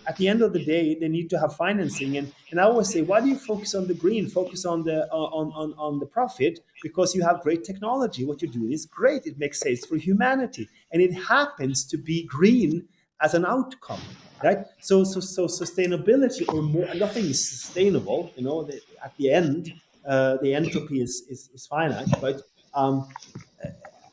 at the end of the day they need to have financing, and I always say, why do you focus on the green? Focus on the on the profit, because you have great technology. What you're doing is great. It makes sense for humanity, and it happens to be green as an outcome, right? So sustainability or more, nothing is sustainable. At the end, the entropy is finite, but um,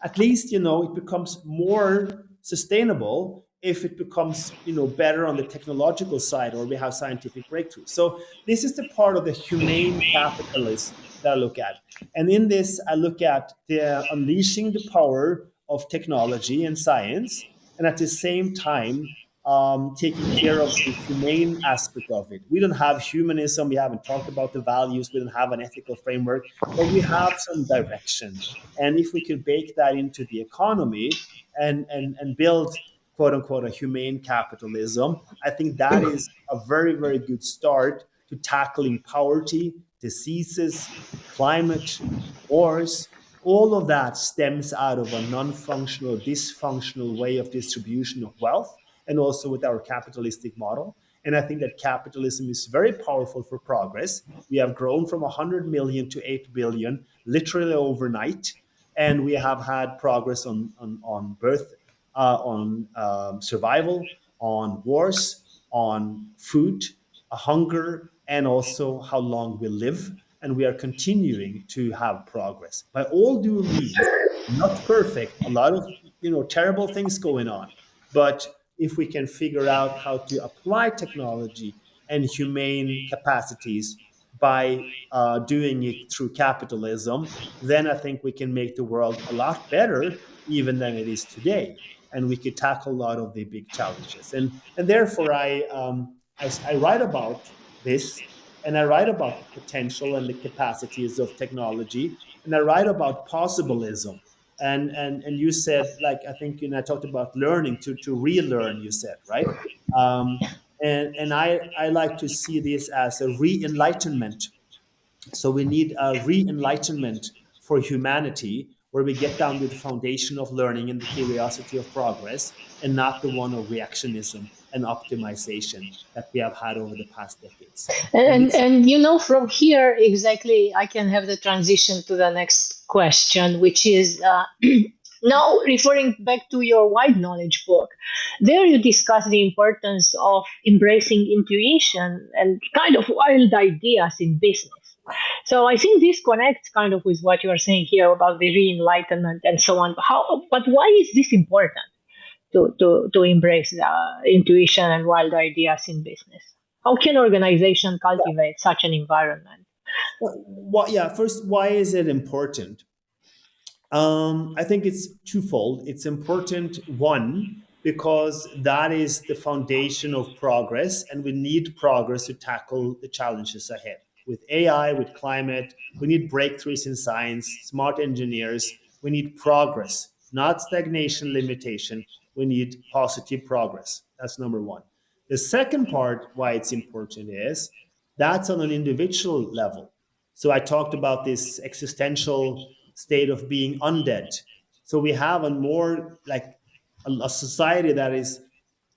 at least it becomes more sustainable if it becomes better on the technological side, or we have scientific breakthroughs. So this is the part of the humane capitalism that I look at. And in this I look at the unleashing the power of technology and science, and at the same time taking care of the humane aspect of it. We don't have humanism, we haven't talked about the values, we don't have an ethical framework, but we have some direction. And if we could bake that into the economy and build, quote unquote, a humane capitalism, I think that is a very, very good start to tackling poverty, diseases, climate, wars. All of that stems out of a non functional, dysfunctional way of distribution of wealth, and also with our capitalistic model. And I think that capitalism is very powerful for progress. We have grown from 100 million to 8 billion literally overnight. And we have had progress on birth, on survival, on wars, on food, hunger, and also how long we live. And we are continuing to have progress by all due means. Not perfect, a lot of terrible things going on, but if we can figure out how to apply technology and humane capacities by doing it through capitalism, then I think we can make the world a lot better even than it is today, and we could tackle a lot of the big challenges. And therefore, I write about this, and I write about the potential and the capacities of technology, and I write about possibilism. And you said, like, I think, I talked about learning to relearn. You said, right? And I like to see this as a re-enlightenment. So we need a re-enlightenment for humanity, where we get down to the foundation of learning and the curiosity of progress, and not the one of reactionism and optimization that we have had over the past decades. And this, From here exactly, I can have the transition to the next question, which is now referring back to your wide knowledge book. There you discuss the importance of embracing intuition and kind of wild ideas in business. So I think this connects kind of with what you are saying here about the re-enlightenment and so on. But why is this important to embrace intuition and wild ideas in business? How can organization cultivate such an environment? yeah, first, why is it important? I think it's twofold. It's important, one, because that is the foundation of progress, and we need progress to tackle the challenges ahead. With AI, with climate, we need breakthroughs in science, smart engineers. We need progress, not stagnation, limitation. We need positive progress. That's number one. The second part, why it's important, is that's on an individual level. So I talked about this existential state of being undead. So we have a more like a society that is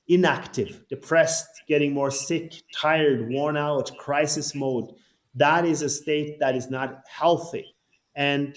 inactive, depressed, getting more sick, tired, worn out, crisis mode. That is a state that is not healthy. And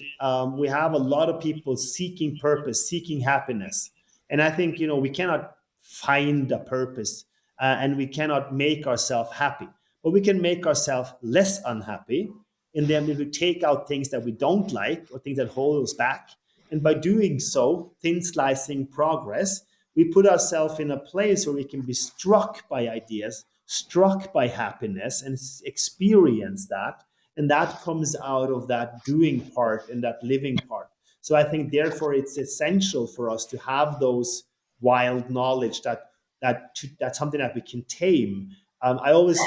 we have a lot of people seeking purpose, seeking happiness. And I think, we cannot find a purpose, and we cannot make ourselves happy, but we can make ourselves less unhappy. And then we take out things that we don't like or things that hold us back. And by doing so, thin slicing progress, we put ourselves in a place where we can be struck by ideas, struck by happiness, and experience that. And that comes out of that doing part and that living part. So I think, therefore, it's essential for us to have those wild knowledge that's something that we can tame. I always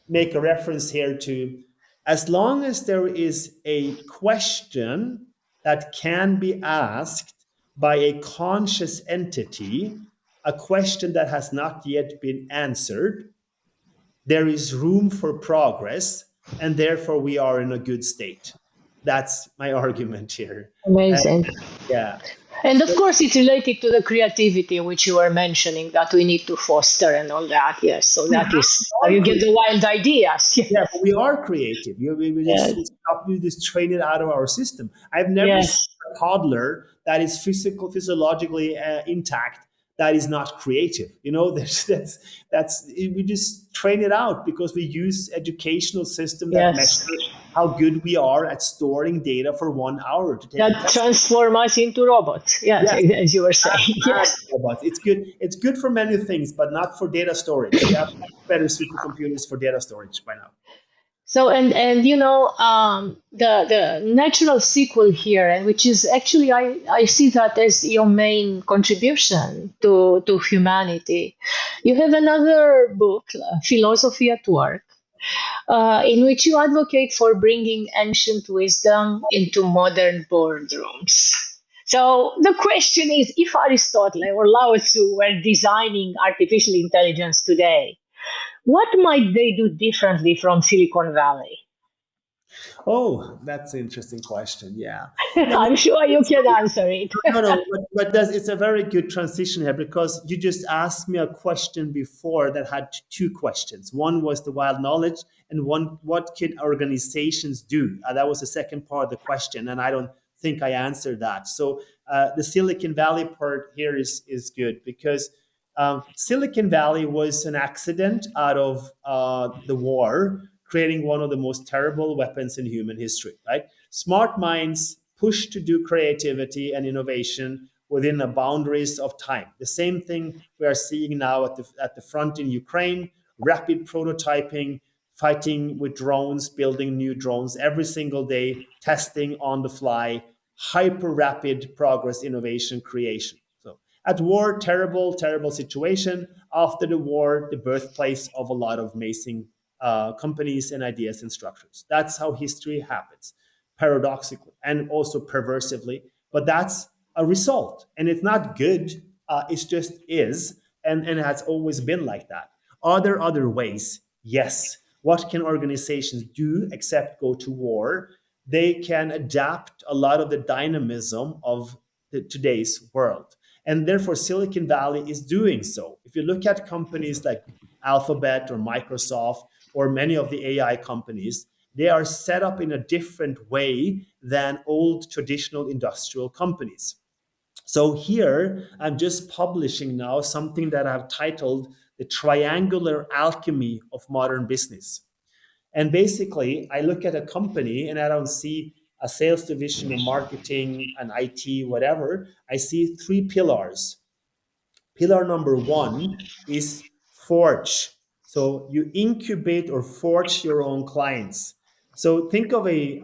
make a reference here to, as long as there is a question that can be asked by a conscious entity, a question that has not yet been answered, there is room for progress, and therefore we are in a good state. That's my argument here. Uh, Amazing. yeah. And of course, it's related to the creativity which you were mentioning that we need to foster and all that. Yes, so We that have is how all you get the wild ideas. Yeah, Yes, but we are creative. yes, We just train it out of our system. I've never yes, seen a toddler that is physiologically intact that is not creative. That's we just train it out because we use educational system that yes. measure how good we are at storing data for 1 hour to take a That test. transform us into robots. Yes, Yes, as you were saying. and Yes. robots. It's good. It's good for many things, but not for data storage. We have better supercomputers for data storage by now. So the natural sequel here, and which is actually I see that as your main contribution to humanity. You have another book, Philosophy at Work, in which you advocate for bringing ancient wisdom into modern boardrooms. So the question is, if Aristotle or Lao Tzu were designing artificial intelligence today, what might they do differently from Silicon Valley? Oh, that's an interesting question. Yeah. Yeah, I'm sure you can answer it. no, no, but it's a very good transition here, because you just asked me a question before that had two questions. One was the wild knowledge, and one, what can organizations do? That was the second part of the question, and I don't think I answered that. So the Silicon Valley part here is good, because Silicon Valley was an accident out of the war, creating one of the most terrible weapons in human history, right? Smart minds pushed to do creativity and innovation within the boundaries of time. The same thing we are seeing now at the front in Ukraine, rapid prototyping, fighting with drones, building new drones every single day, testing on the fly, hyper rapid progress, innovation, creation. So at war, terrible, terrible situation. After the war, the birthplace of a lot of amazing companies and ideas and structures. That's how history happens, paradoxically and also perversively. But that's a result, and it's not good. It just is, and it has always been like that. Are there other ways? Yes. What can organizations do except go to war? They can adapt a lot of the dynamism of today's world. And therefore, Silicon Valley is doing so. If you look at companies like Alphabet or Microsoft or many of the AI companies, they are set up in a different way than old traditional industrial companies. So here I'm just publishing now something that I've titled The Triangular Alchemy of Modern Business. And basically, I look at a company and I don't see a sales division, a marketing, an IT, whatever. I see three pillars. Pillar number one is forge. So you incubate or forge your own clients. So think of a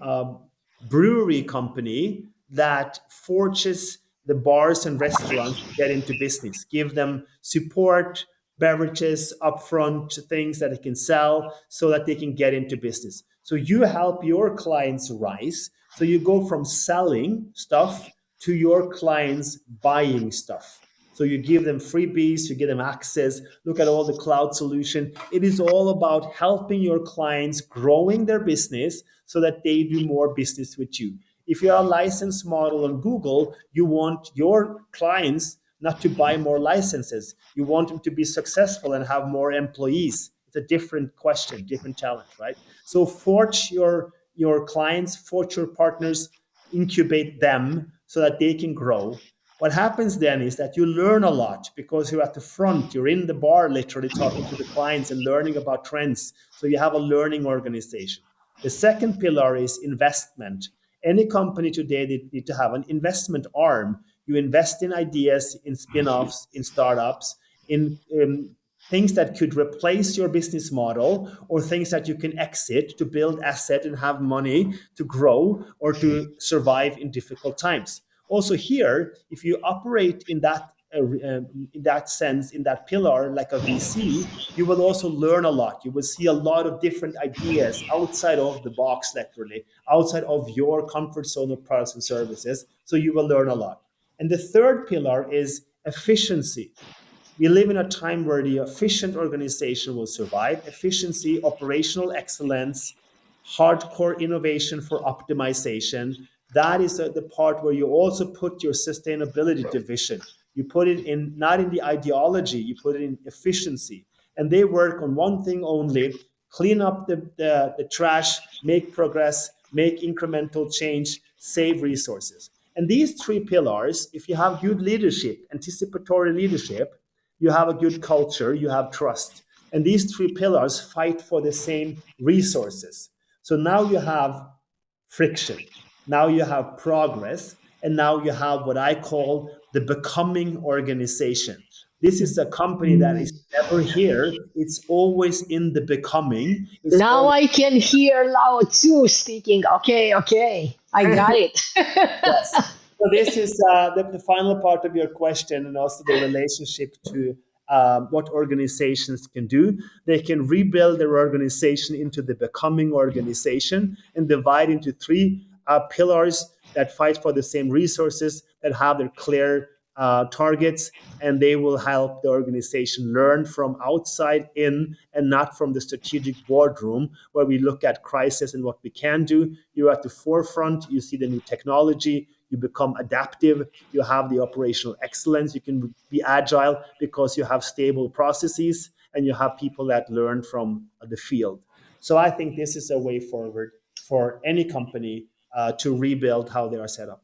brewery company that forges the bars and restaurants to get into business, give them support, beverages, upfront things that they can sell so that they can get into business. So you help your clients rise. So you go from selling stuff to your clients buying stuff. So you give them freebies, you give them access. Look at all the cloud solution. It is all about helping your clients growing their business so that they do more business with you. If you're a license model on Google, you want your clients not to buy more licenses. You want them to be successful and have more employees. It's a different question, different challenge, right? So forge your clients, forge your partners, incubate them so that they can grow. What happens then is that you learn a lot because you're at the front, you're in the bar literally talking to the clients and learning about trends. So you have a learning organization. The second pillar is investment. Any company today, they need to have an investment arm. You invest in ideas, in spin-offs, in startups, in things that could replace your business model or things that you can exit to build asset and have money to grow or to survive in difficult times. Also here, if you operate in that sense, in that pillar, like a VC, you will also learn a lot. You will see a lot of different ideas outside of the box, literally, outside of your comfort zone of products and services. So you will learn a lot. And the third pillar is efficiency. We live in a time where the efficient organization will survive. Efficiency, operational excellence, hardcore innovation for optimization. That is the part where you also put your sustainability division. You put it in, not in the ideology, you put it in efficiency. And they work on one thing only: clean up the trash, make progress, make incremental change, save resources. And these three pillars, if you have good leadership, anticipatory leadership, you have a good culture, you have trust. And these three pillars fight for the same resources. So now you have friction, now you have progress, and now you have what I call the becoming organization. This is a company that is never here, it's always in the becoming. It's Now always I can hear Lao Tzu speaking. Okay, okay. I got it. Yes. So this is the final part of your question, and also the relationship to what organizations can do. They can rebuild their organization into the becoming organization and divide into three pillars that fight for the same resources, that have their clear targets, and they will help the organization learn from outside in and not from the strategic boardroom where we look at crisis and what we can do. You're at the forefront, you see the new technology, you become adaptive, you have the operational excellence, you can be agile because you have stable processes and you have people that learn from the field. So I think this is a way forward for any company to rebuild how they are set up.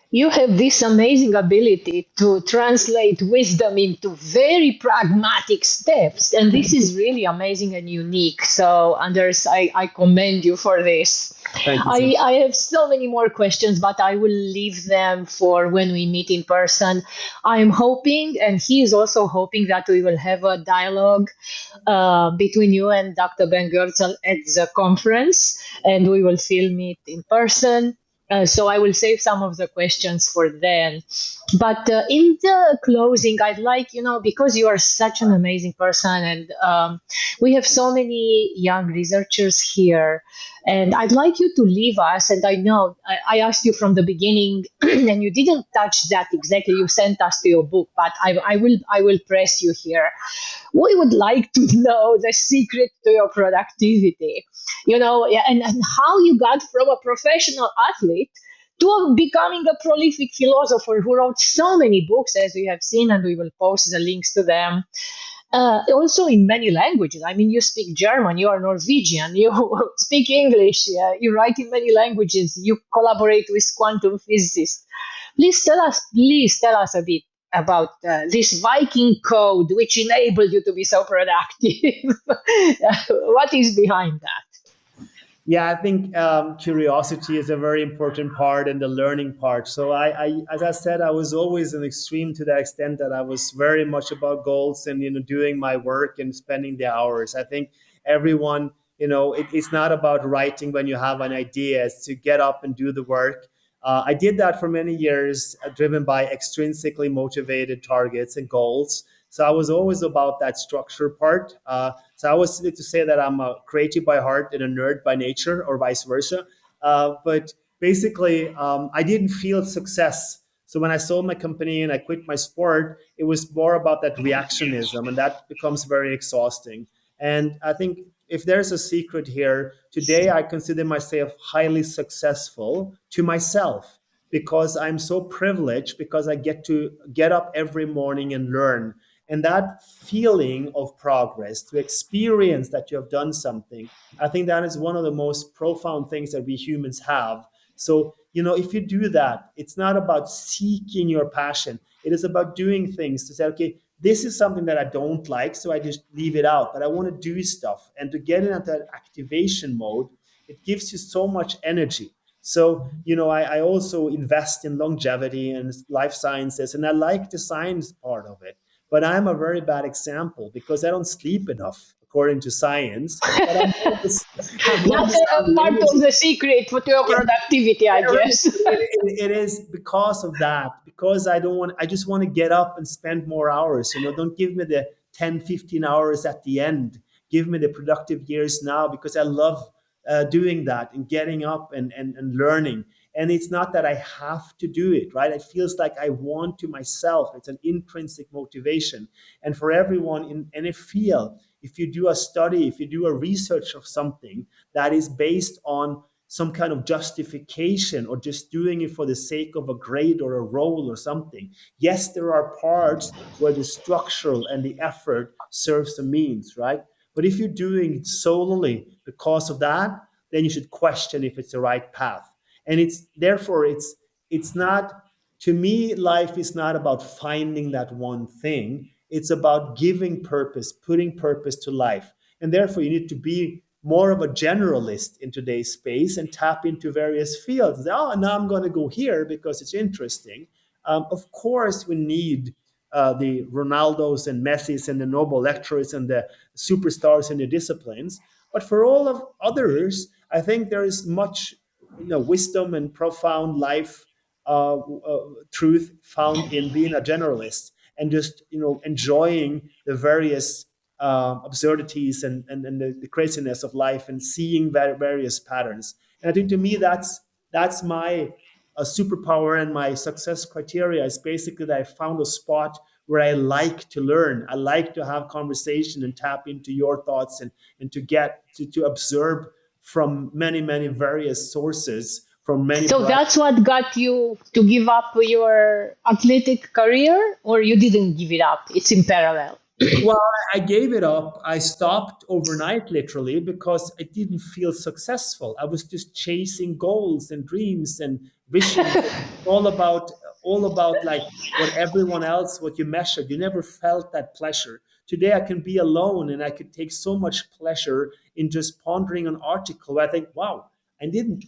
You have this amazing ability to translate wisdom into very pragmatic steps. And this is really amazing and unique. So, Anders, I commend you for this. Thank you so much. I have so many more questions, but I will leave them for when we meet in person. I'm hoping, and he is also hoping, that we will have a dialogue between you and Dr. Ben Goertzel at the conference, and we will film it in person. So I will save some of the questions for then. But in the closing, I'd like, because you are such an amazing person, and we have so many young researchers here, and I'd like you to leave us. And I know I asked you from the beginning, and you didn't touch that exactly. You sent us to your book, but I will press you here. We would like to know the secret to your productivity, yeah, and how you got from a professional athlete to becoming a prolific philosopher who wrote so many books, as we have seen, and we will post the links to them. Also in many languages. I mean, you speak German, you are Norwegian, you speak English, you write in many languages, you collaborate with quantum physicists. Please tell us a bit about this Viking code which enabled you to be so productive. What is behind that? Yeah, I think curiosity is a very important part and the learning part. So as I said, I was always an extreme to the extent that I was very much about goals and doing my work and spending the hours. I think everyone, it's not about writing when you have an idea; it's to get up and do the work. I did that for many years, driven by extrinsically motivated targets and goals. So I was always about that structure part. So I always like to say that I'm a creative by heart and a nerd by nature, or vice versa. But basically, I didn't feel success. So when I sold my company and I quit my sport, it was more about that reactionism, and that becomes very exhausting. And I think if there's a secret here, today I consider myself highly successful to myself because I'm so privileged because I get to get up every morning and learn. And that feeling of progress, to experience that you have done something, I think that is one of the most profound things that we humans have. So, if you do that, it's not about seeking your passion. It is about doing things to say, okay, this is something that I don't like, so I just leave it out. But I want to do stuff. And to get into that activation mode, it gives you so much energy. So, I also invest in longevity and life sciences, and I like the science part of it. But I'm a very bad example because I don't sleep enough, according to science. But I'm That's always have a the part of energy. the secret for your Yeah, productivity, I guess. it is because of that, because I just want to get up and spend more hours. Don't give me the 10, 15 hours at the end. Give me the productive years now, because I love doing that and getting up and learning. And it's not that I have to do it, right? It feels like I want to myself. It's an intrinsic motivation. And for everyone in any field, if you do a study, if you do a research of something that is based on some kind of justification, or just doing it for the sake of a grade or a role or something. Yes, there are parts where the structural and the effort serves the means, right? But if you're doing it solely because of that, then you should question if it's the right path. And it's not, to me, life is not about finding that one thing. It's about giving purpose, putting purpose to life. And therefore, you need to be more of a generalist in today's space and tap into various fields. Oh, now I'm going to go here because it's interesting. Of course, we need the Ronaldos and Messis and the Nobel lecturers and the superstars in the disciplines. But for all of others, I think there is much wisdom and profound life truth found in being a generalist and just enjoying the various absurdities and the craziness of life and seeing various patterns. And I think to me that's my superpower, and my success criteria is basically that I found a spot where I like to learn. I like to have conversation and tap into your thoughts and to get to observe from many, many various sources from many So bright. that's what got you to give up your athletic career, or you didn't give it up? It's in parallel. Well, I gave it up. I stopped overnight, literally, because I didn't feel successful. I was just chasing goals and dreams and visions, all about all about like what everyone else, what you measured. You never felt that pleasure. Today, I can be alone, and I could take so much pleasure in just pondering an article. I think, wow, I didn't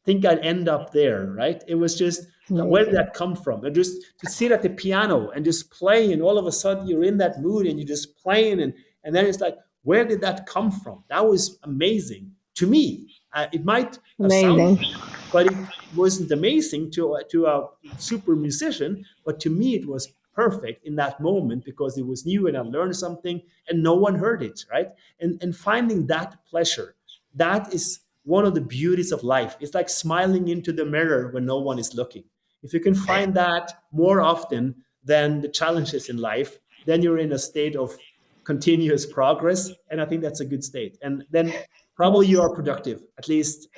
think I'd end up there. Right? It was just, where did Amazing. that come from? And just to sit at the piano and just play, and all of a sudden you're in that mood and you're just playing, and then it's like, where did that come from? That was amazing to me. It might have sounded, Amazing. but it wasn't amazing to a super musician. But to me, it was perfect in that moment because it was new and I learned something, and no one heard it, right? And finding that pleasure, that is one of the beauties of life. It's like smiling into the mirror when no one is looking. If you can find that more often than the challenges in life, then you're in a state of continuous progress, and I think that's a good state. And then probably you Yes. are productive. At least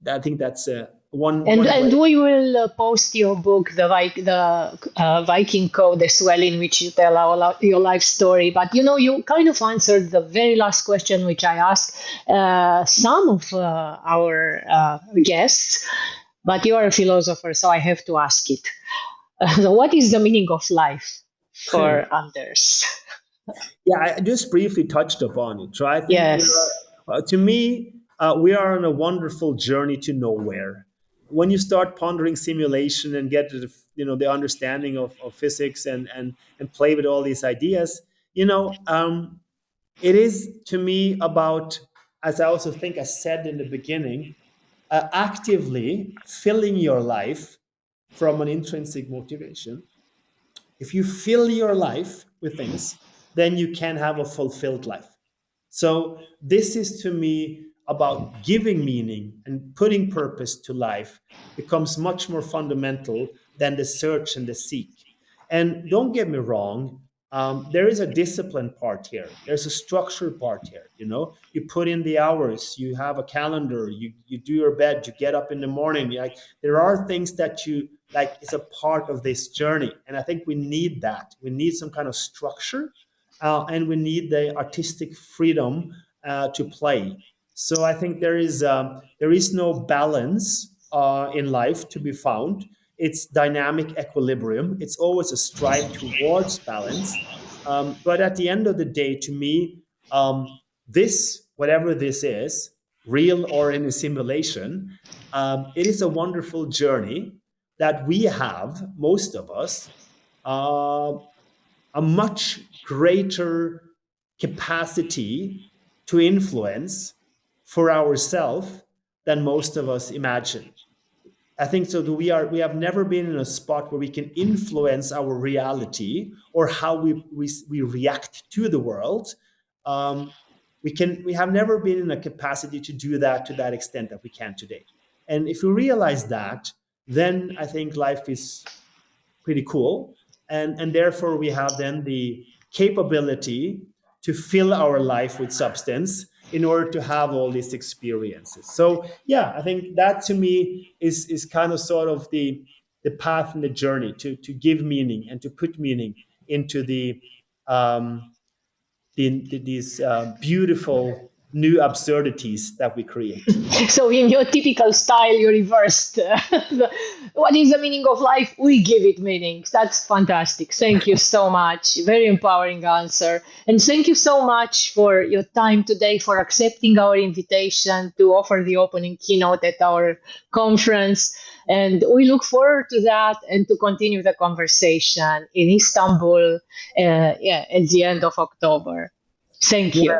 I think that's And one way. we will post your book, the Viking Code, as well, in which you tell your life story. But you kind of answered the very last question which I asked some of our guests. But you are a philosopher, so I have to ask it. So what is the meaning of life for Anders? Yeah, I just briefly touched upon it. So I think Yes. to me, we are on a wonderful journey to nowhere. When you start pondering simulation and get to the understanding of physics and play with all these ideas, it is to me about, as I also think I said in the beginning, actively filling your life from an intrinsic motivation. If you fill your life with things, then you can have a fulfilled life. So this is to me about giving meaning and putting purpose to life becomes much more fundamental than the search and the seek. And don't get me wrong, there is a discipline part here. There's a structure part here. You put in the hours, you have a calendar, you do your bed, you get up in the morning. Like, there are things that you like is a part of this journey, and I think we need that. We need some kind of structure, and we need the artistic freedom to play. So I think there is no balance in life to be found. It's dynamic equilibrium. It's always a strive towards balance. But at the end of the day, to me, this, whatever this is, real or in a simulation, it is a wonderful journey that we have, most of us, uh, a much greater capacity to influence for ourselves than most of us imagine. I think so. We have never been in a spot where we can influence our reality or how we react to the world. Um, we have never been in a capacity to do that to that extent that we can today. And if we realize that, then I think life is pretty cool. And therefore we have then the capability to fill our life with substance in order to have all these experiences. So yeah, I think that to me is kind of sort of the path and the journey to give meaning and to put meaning into um, these beautiful new absurdities that we create. So in your typical style, you reversed what is the meaning of life? We give it meaning. That's fantastic. Thank you so much. Very empowering answer. And thank you so much for your time today, for accepting our invitation to offer the opening keynote at our conference. And we look forward to that and to continue the conversation in Istanbul, yeah, at the end of October. Thank Yeah, you.